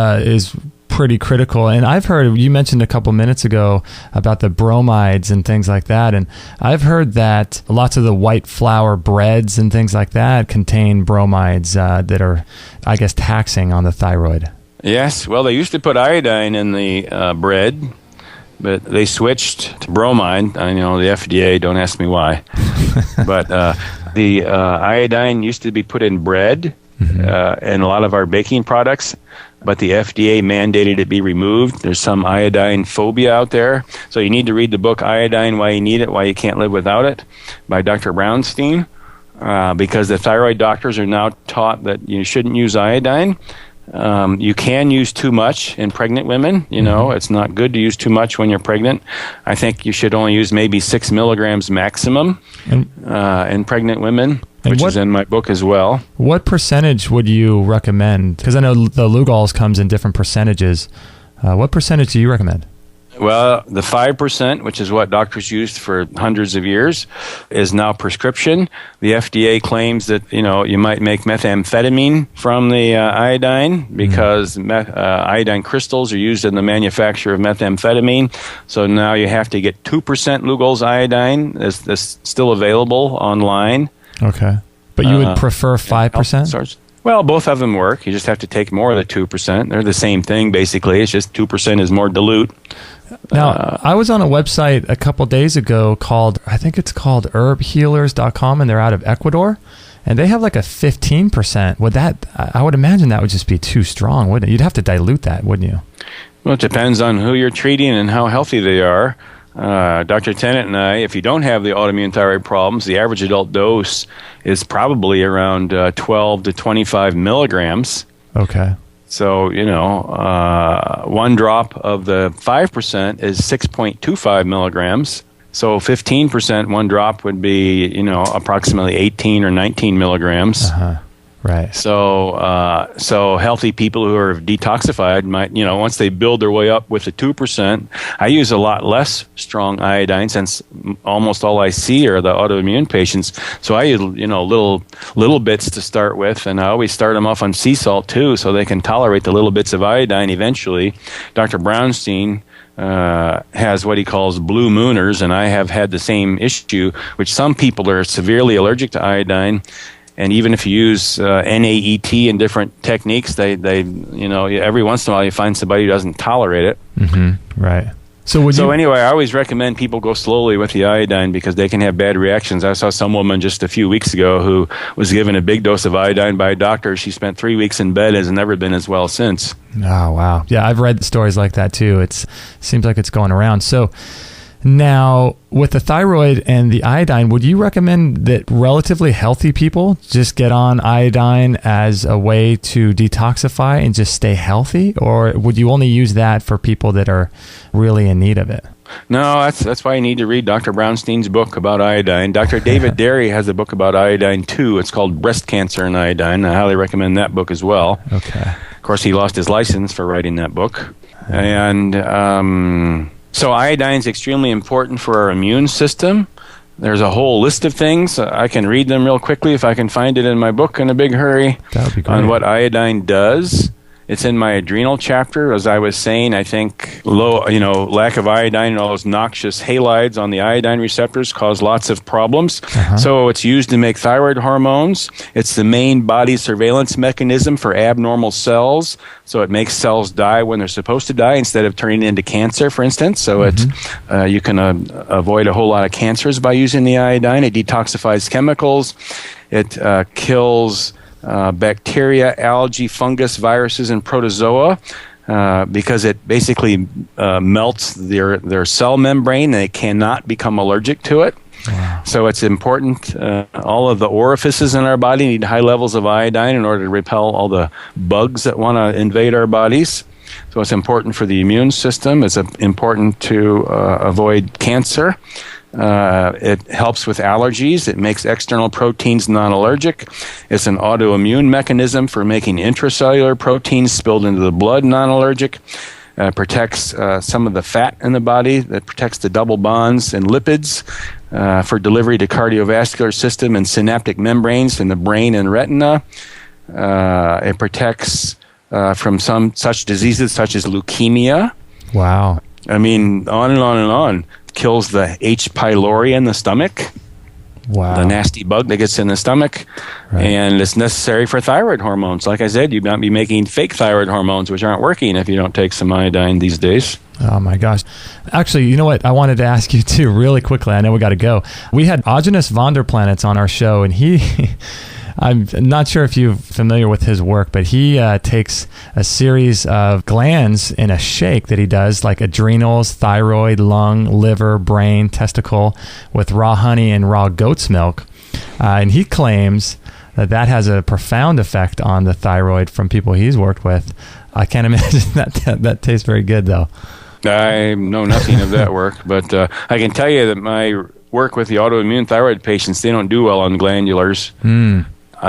pretty critical, and I've heard, you mentioned a couple minutes ago about the bromides and things like that, and I've heard that lots of the white flour breads and things like that contain bromides that are, I guess, taxing on the thyroid. Yes, well, they used to put iodine in the bread, but they switched to bromide. I know the FDA, don't ask me why. But the iodine used to be put in bread and a lot of our baking products, but the FDA mandated it be removed. There's some iodine phobia out there. So you need to read the book Iodine, Why You Need It, Why You Can't Live Without It, by Dr. Brownstein, because the thyroid doctors are now taught that you shouldn't use iodine. You can use too much in pregnant women. It's not good to use too much when you're pregnant. I think you should only use maybe 6 milligrams maximum in pregnant women, which is in my book as well. What percentage would you recommend? Because I know the Lugol's comes in different percentages. What percentage do you recommend? Well, the 5%, which is what doctors used for hundreds of years, is now prescription. The FDA claims that, you might make methamphetamine from the iodine, because iodine crystals are used in the manufacture of methamphetamine. So now you have to get 2% Lugol's iodine. That's still available online. Okay. But you would prefer 5%? Well, both of them work. You just have to take more of the 2%. They're the same thing, basically. It's just 2% is more dilute. Now, I was on a website a couple days ago I think it's called herbhealers.com, and they're out of Ecuador, and they have like a 15%. I would imagine that would just be too strong, wouldn't it? You'd have to dilute that, wouldn't you? Well, it depends on who you're treating and how healthy they are. Dr. Tennant and I, if you don't have the autoimmune thyroid problems, the average adult dose is probably around 12 to 25 milligrams. Okay. So, one drop of the 5% is 6.25 milligrams. So 15%, one drop would be, approximately 18 or 19 milligrams. Right. So healthy people who are detoxified might, once they build their way up with the 2%, I use a lot less strong iodine, since almost all I see are the autoimmune patients. So I use, little bits to start with, and I always start them off on sea salt too, so they can tolerate the little bits of iodine eventually. Dr. Brownstein has what he calls blue mooners, and I have had the same issue, which some people are severely allergic to iodine. And even if you use NAET and different techniques, they every once in a while you find somebody who doesn't tolerate it. Right. So anyway, I always recommend people go slowly with the iodine, because they can have bad reactions. I saw some woman just a few weeks ago who was given a big dose of iodine by a doctor. She spent 3 weeks in bed and has never been as well since. Oh, wow. Yeah, I've read stories like that too. It seems like it's going around. So now, with the thyroid and the iodine, would you recommend that relatively healthy people just get on iodine as a way to detoxify and just stay healthy? Or would you only use that for people that are really in need of it? No, that's why you need to read Dr. Brownstein's book about iodine. Dr. David Derry has a book about iodine too. It's called Breast Cancer and Iodine. I highly recommend that book as well. Okay. Of course, he lost his license for writing that book. And so iodine is extremely important for our immune system. There's a whole list of things. I can read them real quickly if I can find it in my book in a big hurry. That would be great. On what iodine does. It's in my adrenal chapter. As I was saying, I think lack of iodine and all those noxious halides on the iodine receptors cause lots of problems. So it's used to make thyroid hormones. It's the main body surveillance mechanism for abnormal cells. So it makes cells die when they're supposed to die instead of turning into cancer, for instance. So you can avoid a whole lot of cancers by using the iodine. It detoxifies chemicals. It kills bacteria, algae, fungus, viruses, and protozoa because it basically melts their cell membrane and they cannot become allergic to it. Wow. So it's important. All of the orifices in our body need high levels of iodine in order to repel all the bugs that want to invade our bodies. So it's important for the immune system. It's important to avoid cancer. It helps with allergies. It makes external proteins non-allergic. It's an autoimmune mechanism for making intracellular proteins spilled into the blood non-allergic. Protects some of the fat in the body. That protects the double bonds and lipids for delivery to cardiovascular system and synaptic membranes in the brain and retina. It protects from some such diseases such as leukemia. Wow. I mean, on and on and on. Kills the H. pylori in the stomach. Wow. The nasty bug that gets in the stomach. Right. And it's necessary for thyroid hormones. Like I said, you might be making fake thyroid hormones, which aren't working if you don't take some iodine these days. Oh, my gosh. Actually, you know what? I wanted to ask you, too, really quickly. I know we got to go. We had Agenus Vonderplanitz on our show, and I'm not sure if you're familiar with his work, but he takes a series of glands in a shake that he does, like adrenals, thyroid, lung, liver, brain, testicle, with raw honey and raw goat's milk. And he claims that has a profound effect on the thyroid from people he's worked with. I can't imagine that tastes very good, though. I know nothing of that work, but I can tell you that my work with the autoimmune thyroid patients, they don't do well on glandulars.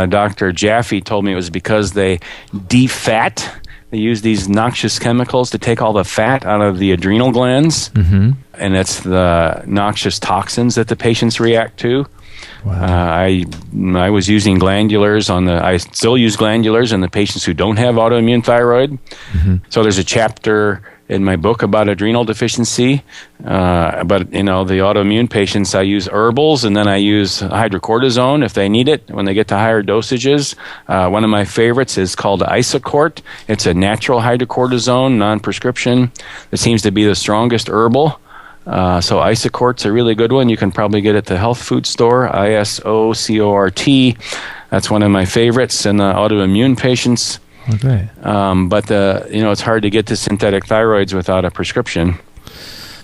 Dr. Jaffe told me it was because they defat. They use these noxious chemicals to take all the fat out of the adrenal glands, and it's the noxious toxins that the patients react to. Wow. I was using glandulars I still use glandulars in the patients who don't have autoimmune thyroid. So there's a chapter in my book about adrenal deficiency, but the autoimmune patients, I use herbals, and then I use hydrocortisone if they need it when they get to higher dosages. One of my favorites is called Isocort. It's a natural hydrocortisone, non-prescription. It seems to be the strongest herbal. So Isocort's a really good one. You can probably get it at the health food store, Isocort. That's one of my favorites in the autoimmune patients. Okay. But it's hard to get to synthetic thyroids without a prescription.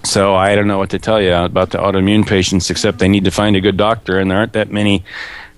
So I don't know what to tell you about the autoimmune patients, except they need to find a good doctor, and there aren't that many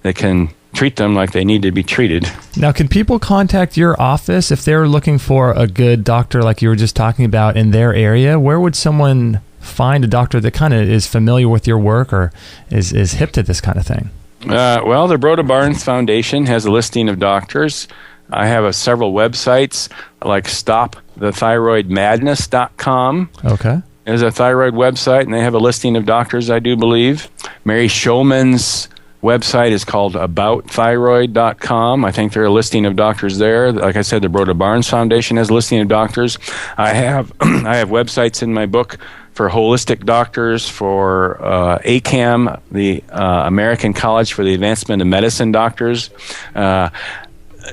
that can treat them like they need to be treated. Now, can people contact your office if they're looking for a good doctor like you were just talking about in their area? Where would someone find a doctor that kind of is familiar with your work or is hip to this kind of thing? Well, the Broda Barnes Foundation has a listing of doctors. I have several websites like stopthethyroidmadness.com. Okay. There's a thyroid website, and they have a listing of doctors, I do believe. Mary Shulman's website is called aboutthyroid.com. I think there are a listing of doctors there. Like I said, the Broda Barnes Foundation has a listing of doctors. I have websites in my book for holistic doctors, for ACAM, the American College for the Advancement of Medicine doctors.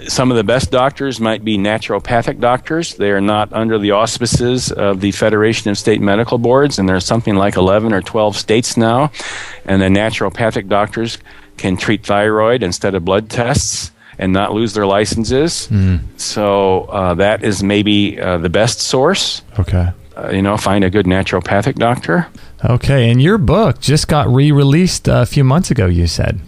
Some of the best doctors might be naturopathic doctors. They are not under the auspices of the Federation of State Medical Boards, and there's something like 11 or 12 states now. And the naturopathic doctors can treat thyroid instead of blood tests and not lose their licenses. So that is maybe the best source. Okay. Find a good naturopathic doctor. Okay, and your book just got re-released a few months ago, you said.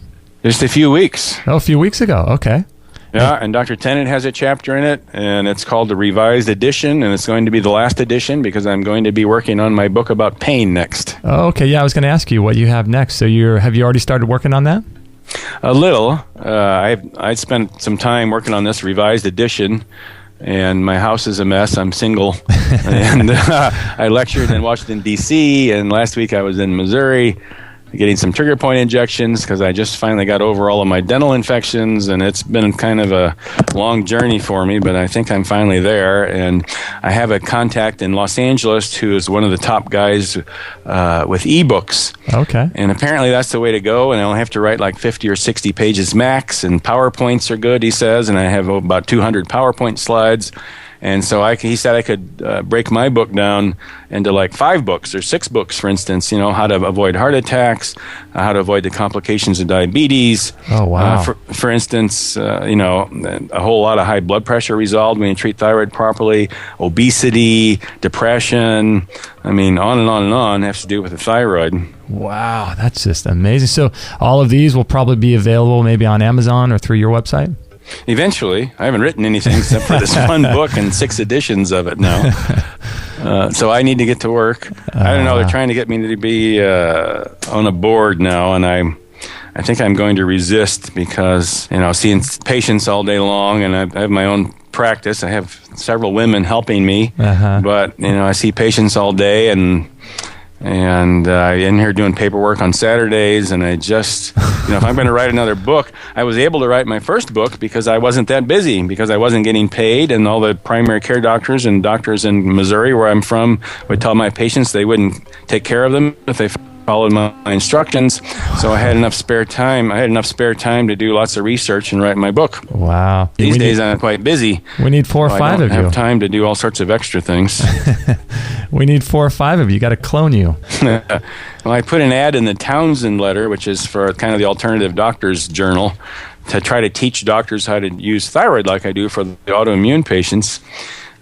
Just a few weeks. Oh, a few weeks ago. Okay. Yeah, and Dr. Tennant has a chapter in it, and it's called the Revised Edition, and it's going to be the last edition because I'm going to be working on my book about pain next. Oh, okay. Yeah, I was going to ask you what you have next. So have you already started working on that? A little. I spent some time working on this Revised Edition. and my house is a mess. I'm single, and I lectured in Washington, D.C., and last week I was in Missouri getting some trigger point injections because I just finally got over all of my dental infections, and it's been kind of a long journey for me, but I think I'm finally there. And I have a contact in Los Angeles who is one of the top guys with ebooks. Okay. And apparently that's the way to go, and I only have to write like 50 or 60 pages max, and PowerPoints are good, he says, and I have about 200 PowerPoint slides. And so he said I could break my book down into like 5 books or 6 books, for instance, how to avoid heart attacks, how to avoid the complications of diabetes. Oh, wow. For instance, a whole lot of high blood pressure resolved when you treat thyroid properly, obesity, depression. I mean, on and on and on has to do with the thyroid. Wow, that's just amazing. So all of these will probably be available maybe on Amazon or through your website? Eventually. I haven't written anything except for this one book and 6 editions of it now. So I need to get to work. I don't know. They're trying to get me to be on a board now, and I think I'm going to resist because, seeing patients all day long, and I have my own practice. I have several women helping me, but, I see patients all day, and I'm in here doing paperwork on Saturdays, and I just, if I'm going to write another book, I was able to write my first book because I wasn't that busy, because I wasn't getting paid, and all the primary care doctors and doctors in Missouri, where I'm from, would tell my patients they wouldn't take care of them if they followed my instructions. So I had enough spare time. To do lots of research and write my book. Wow. These days I'm quite busy. We need 4 or 5 of you. I don't have time to do all sorts of extra things. We need 4 or 5 of you. You got to clone you. Well, I put an ad in the Townsend letter, which is for kind of the alternative doctors journal, to try to teach doctors how to use thyroid like I do for the autoimmune patients.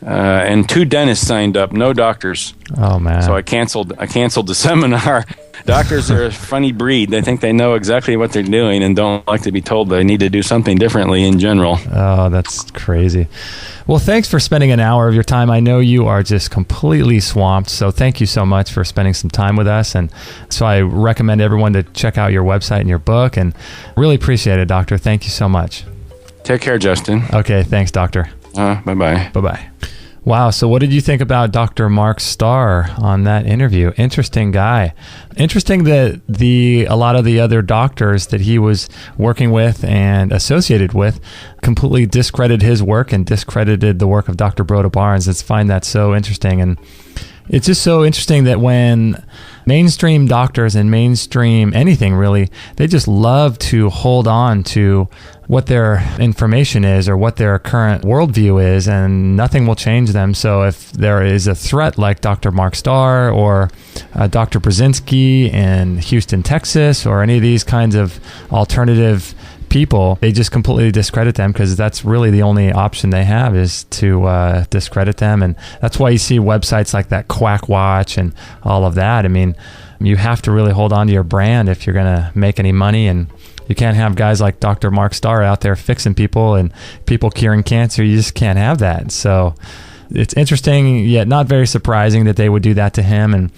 And 2 dentists signed up, no doctors. Oh, man. So I canceled the seminar. Doctors are a funny breed. They think they know exactly what they're doing and don't like to be told they need to do something differently in general. Oh, that's crazy. Well, thanks for spending an hour of your time. I know you are just completely swamped, so thank you so much for spending some time with us. And so I recommend everyone to check out your website and your book, and really appreciate it, Doctor. Thank you so much. Take care, Justin. Okay, thanks, Doctor. Bye-bye. Bye-bye. Wow, so what did you think about Dr. Mark Starr on that interview? Interesting guy. Interesting that a lot of the other doctors that he was working with and associated with completely discredited his work and discredited the work of Dr. Broda Barnes. I find that so interesting. And it's just so interesting that when mainstream doctors and mainstream anything really, they just love to hold on to what their information is or what their current worldview is, and nothing will change them. So if there is a threat like Dr. Mark Starr or Dr. Brzezinski in Houston, Texas, or any of these kinds of alternative people, they just completely discredit them, because that's really the only option they have, is to discredit them. And that's why you see websites like that Quack Watch and all of that. I mean, you have to really hold on to your brand if you're going to make any money, and you can't have guys like Dr. Mark Starr out there fixing people and people curing cancer. You just can't have that. So it's interesting, yet not very surprising that they would do that to him. And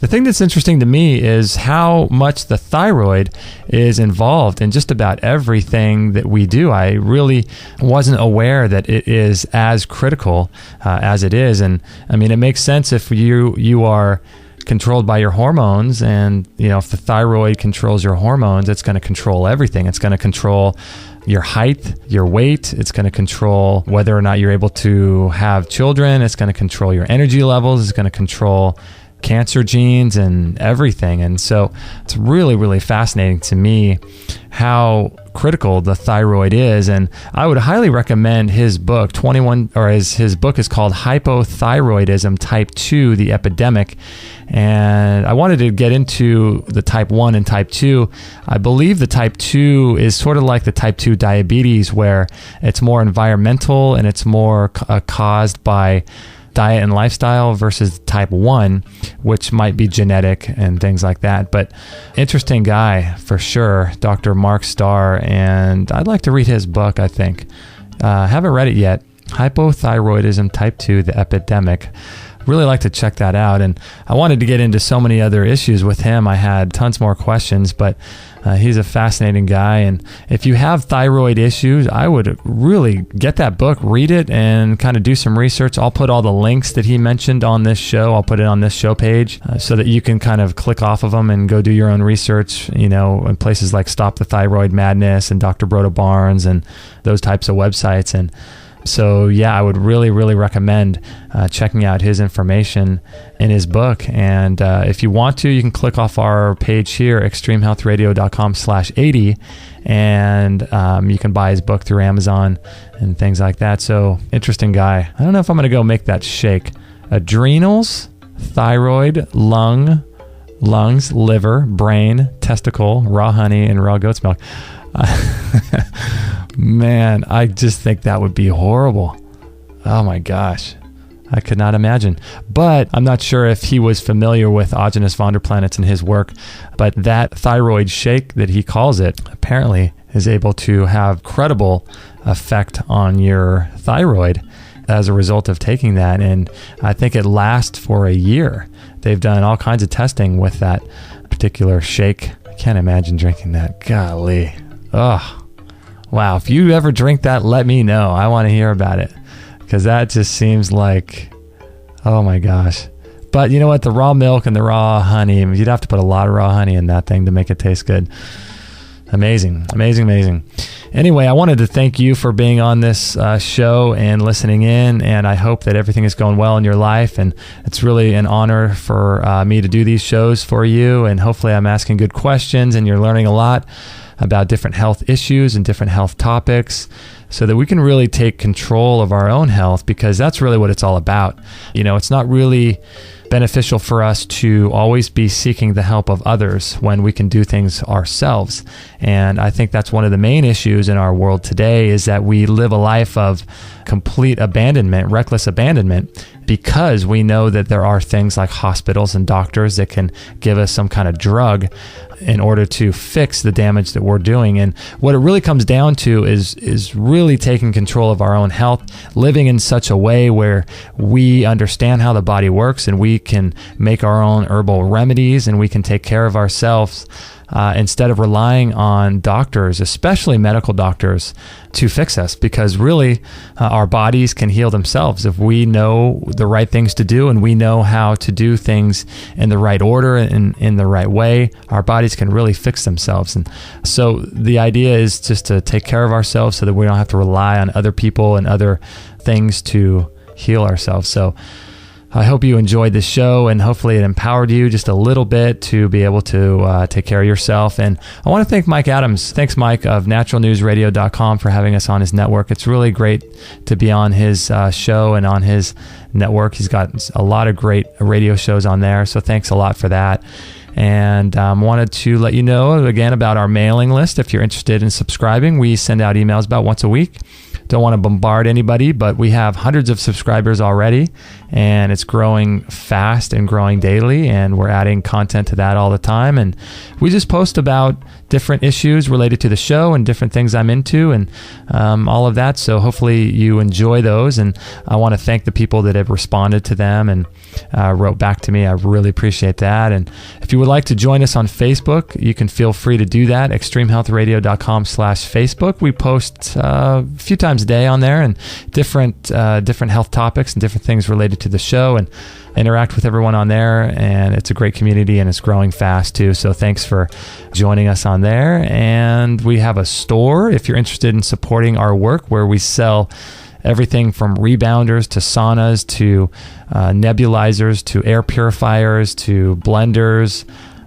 the thing that's interesting to me is how much the thyroid is involved in just about everything that we do. I really wasn't aware that it is as critical as it is. And I mean, it makes sense if you are controlled by your hormones, and if the thyroid controls your hormones, it's going to control everything. It's going to control your height, your weight. It's going to control whether or not you're able to have children. It's going to control your energy levels. It's going to control cancer genes and everything. And so it's really, really fascinating to me how critical the thyroid is. And I would highly recommend his book, his book is called Hypothyroidism Type 2, The Epidemic. And I wanted to get into the type 1 and type 2. I believe the type 2 is sort of like the type 2 diabetes, where it's more environmental and it's more caused by diet and lifestyle, versus type 1, which might be genetic and things like that. But interesting guy for sure, Dr. Mark Starr, and I'd like to read his book, I think. Haven't read it yet. Hypothyroidism Type 2, The Epidemic. really like to check that out. And I wanted to get into so many other issues with him. I had tons more questions, but he's a fascinating guy. And if you have thyroid issues, I would really get that book, read it, and kind of do some research. I'll put all the links that he mentioned on this show. I'll put it on this show page so that you can kind of click off of them and go do your own research, in places like Stop the Thyroid Madness and Dr. Broda Barnes and those types of websites. And so, yeah, I would really, really recommend checking out his information in his book. And if you want to, you can click off our page here, extremehealthradio.com/80, and you can buy his book through Amazon and things like that. So, interesting guy. I don't know if I'm going to go make that shake. Adrenals, thyroid, lungs, liver, brain, testicle, raw honey, and raw goat's milk. Man, I just think that would be horrible. Oh my gosh. I could not imagine. But I'm not sure if he was familiar with Agenus Vonderplanitz in his work, but that thyroid shake that he calls it apparently is able to have credible effect on your thyroid as a result of taking that. And I think it lasts for a year. They've done all kinds of testing with that particular shake. I can't imagine drinking that. Golly. Oh, wow. If you ever drink that, let me know. I want to hear about it, because that just seems like, oh my gosh. But you know what? The raw milk and the raw honey, you'd have to put a lot of raw honey in that thing to make it taste good. Amazing, amazing, amazing. Anyway, I wanted to thank you for being on this show and listening in, and I hope that everything is going well in your life. And it's really an honor for me to do these shows for you, and hopefully I'm asking good questions and you're learning a lot about different health issues and different health topics, so that we can really take control of our own health, because that's really what it's all about. It's not really beneficial for us to always be seeking the help of others when we can do things ourselves. And I think that's one of the main issues in our world today, is that we live a life of complete abandonment, reckless abandonment, because we know that there are things like hospitals and doctors that can give us some kind of drug in order to fix the damage that we're doing. And what it really comes down to is really taking control of our own health, living in such a way where we understand how the body works, and we can make our own herbal remedies, and we can take care of ourselves instead of relying on doctors, especially medical doctors, to fix us. Because really, our bodies can heal themselves if we know the right things to do, and we know how to do things in the right order and in the right way. Our bodies can really fix themselves. And so the idea is just to take care of ourselves so that we don't have to rely on other people and other things to heal ourselves. So I hope you enjoyed this show, and hopefully it empowered you just a little bit to be able to take care of yourself. And I want to thank Mike Adams. Thanks, Mike, of naturalnewsradio.com, for having us on his network. It's really great to be on his show and on his network. He's got a lot of great radio shows on there, so thanks a lot for that. And wanted to let you know again about our mailing list. If you're interested in subscribing, we send out emails about once a week. Don't want to bombard anybody, but we have hundreds of subscribers already, and it's growing fast and growing daily, and we're adding content to that all the time. And we just post about different issues related to the show and different things I'm into, and all of that. So hopefully you enjoy those, and I want to thank the people that have responded to them and wrote back to me. I really appreciate that. And if you would like to join us on Facebook, you can feel free to do that. extremehealthradio.com/Facebook. We post a few times a day on there, and different health topics and different things related to the show, and interact with everyone on there. And it's a great community, and it's growing fast too. So thanks for joining us on there. And we have a store if you're interested in supporting our work, where we sell everything from rebounders to saunas to nebulizers to air purifiers to blenders,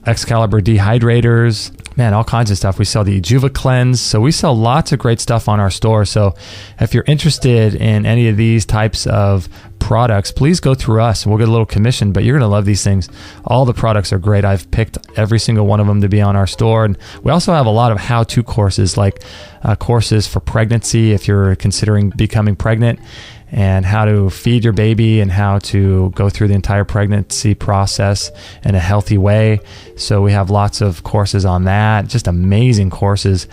Excalibur dehydrators, man, all kinds of stuff. We sell the Juva Cleanse. So we sell lots of great stuff on our store. So if you're interested in any of these types of products, please go through us and we'll get a little commission, but you're going to love these things. All the products are great. I've picked every single one of them to be on our store. And we also have a lot of how-to courses, like courses for pregnancy if you're considering becoming pregnant, and how to feed your baby and how to go through the entire pregnancy process in a healthy way. So we have lots of courses on that, just amazing courses,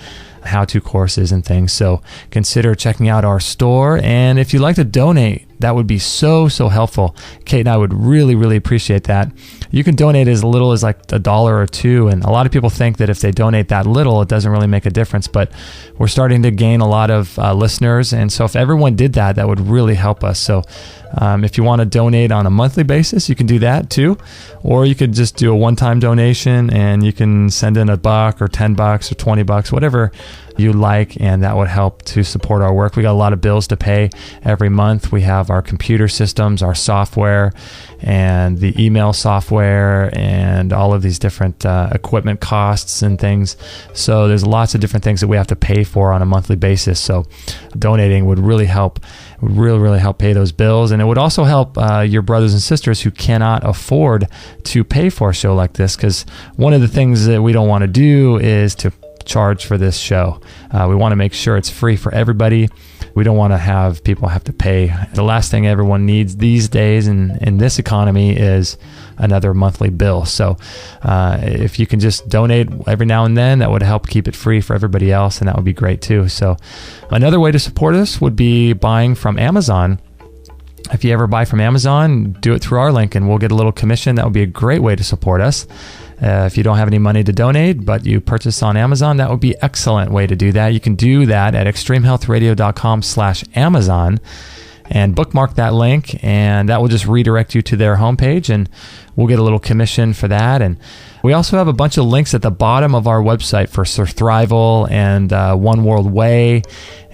how-to courses and things. So consider checking out our store. And if you'd like to donate that would be so helpful. Kate and I would really, really appreciate that. You can donate as little as like $1 or $2, and a lot of people think that if they donate that little, it doesn't really make a difference, but we're starting to gain a lot of listeners, and so if everyone did that, that would really help us. So if you want to donate on a monthly basis, you can do that too, or you could just do a one-time donation, and you can send in $1 or $10 or $20, whatever you like, and that would help to support our work. We got a lot of bills to pay every month. We have our computer systems, our software, and the email software, and all of these different equipment costs and things. So there's lots of different things that we have to pay for on a monthly basis. So donating would really help. Would really help pay those bills, and it would also help your brothers and sisters who cannot afford to pay for a show like this, because one of the things that we don't want to do is to charge for this show. We want to make sure it's free for everybody. We don't want to have people have to pay. The last thing everyone needs these days in this economy is another monthly bill. So if you can just donate every now and then, that would help keep it free for everybody else, and that would be great too. So another way to support us would be buying from Amazon. If you ever buy from Amazon, do it through our link and we'll get a little commission. That would be a great way to support us. If you don't have any money to donate, but you purchase on Amazon, that would be an excellent way to do that. You can do that at extremehealthradio.com/Amazon and bookmark that link, and that will just redirect you to their homepage, and we'll get a little commission for that. And we also have a bunch of links at the bottom of our website for Surthrival and One World Way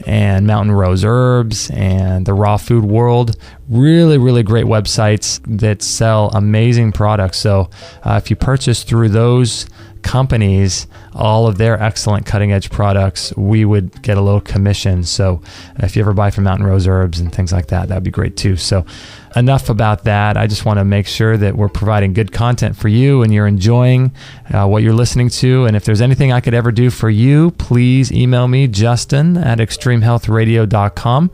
and Mountain Rose Herbs and the Raw Food World. Really, really great websites that sell amazing products. So if you purchase through those companies, all of their excellent cutting edge products, we would get a little commission. So if you ever buy from Mountain Rose Herbs and things like that, that'd be great too. So enough about that. I just want to make sure that we're providing good content for you and you're enjoying what you're listening to. And if there's anything I could ever do for you, please email me, Justin at extremehealthradio.com,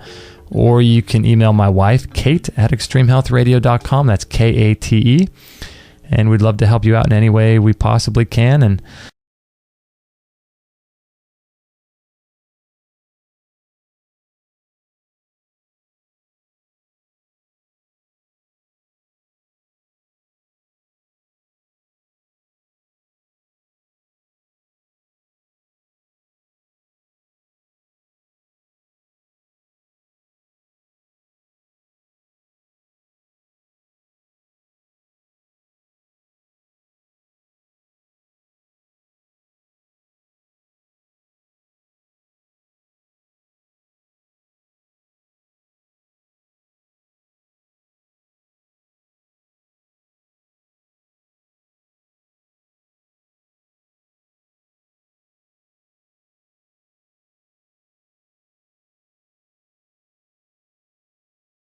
or you can email my wife, Kate at extremehealthradio.com. That's Kate. And we'd love to help you out in any way we possibly can. And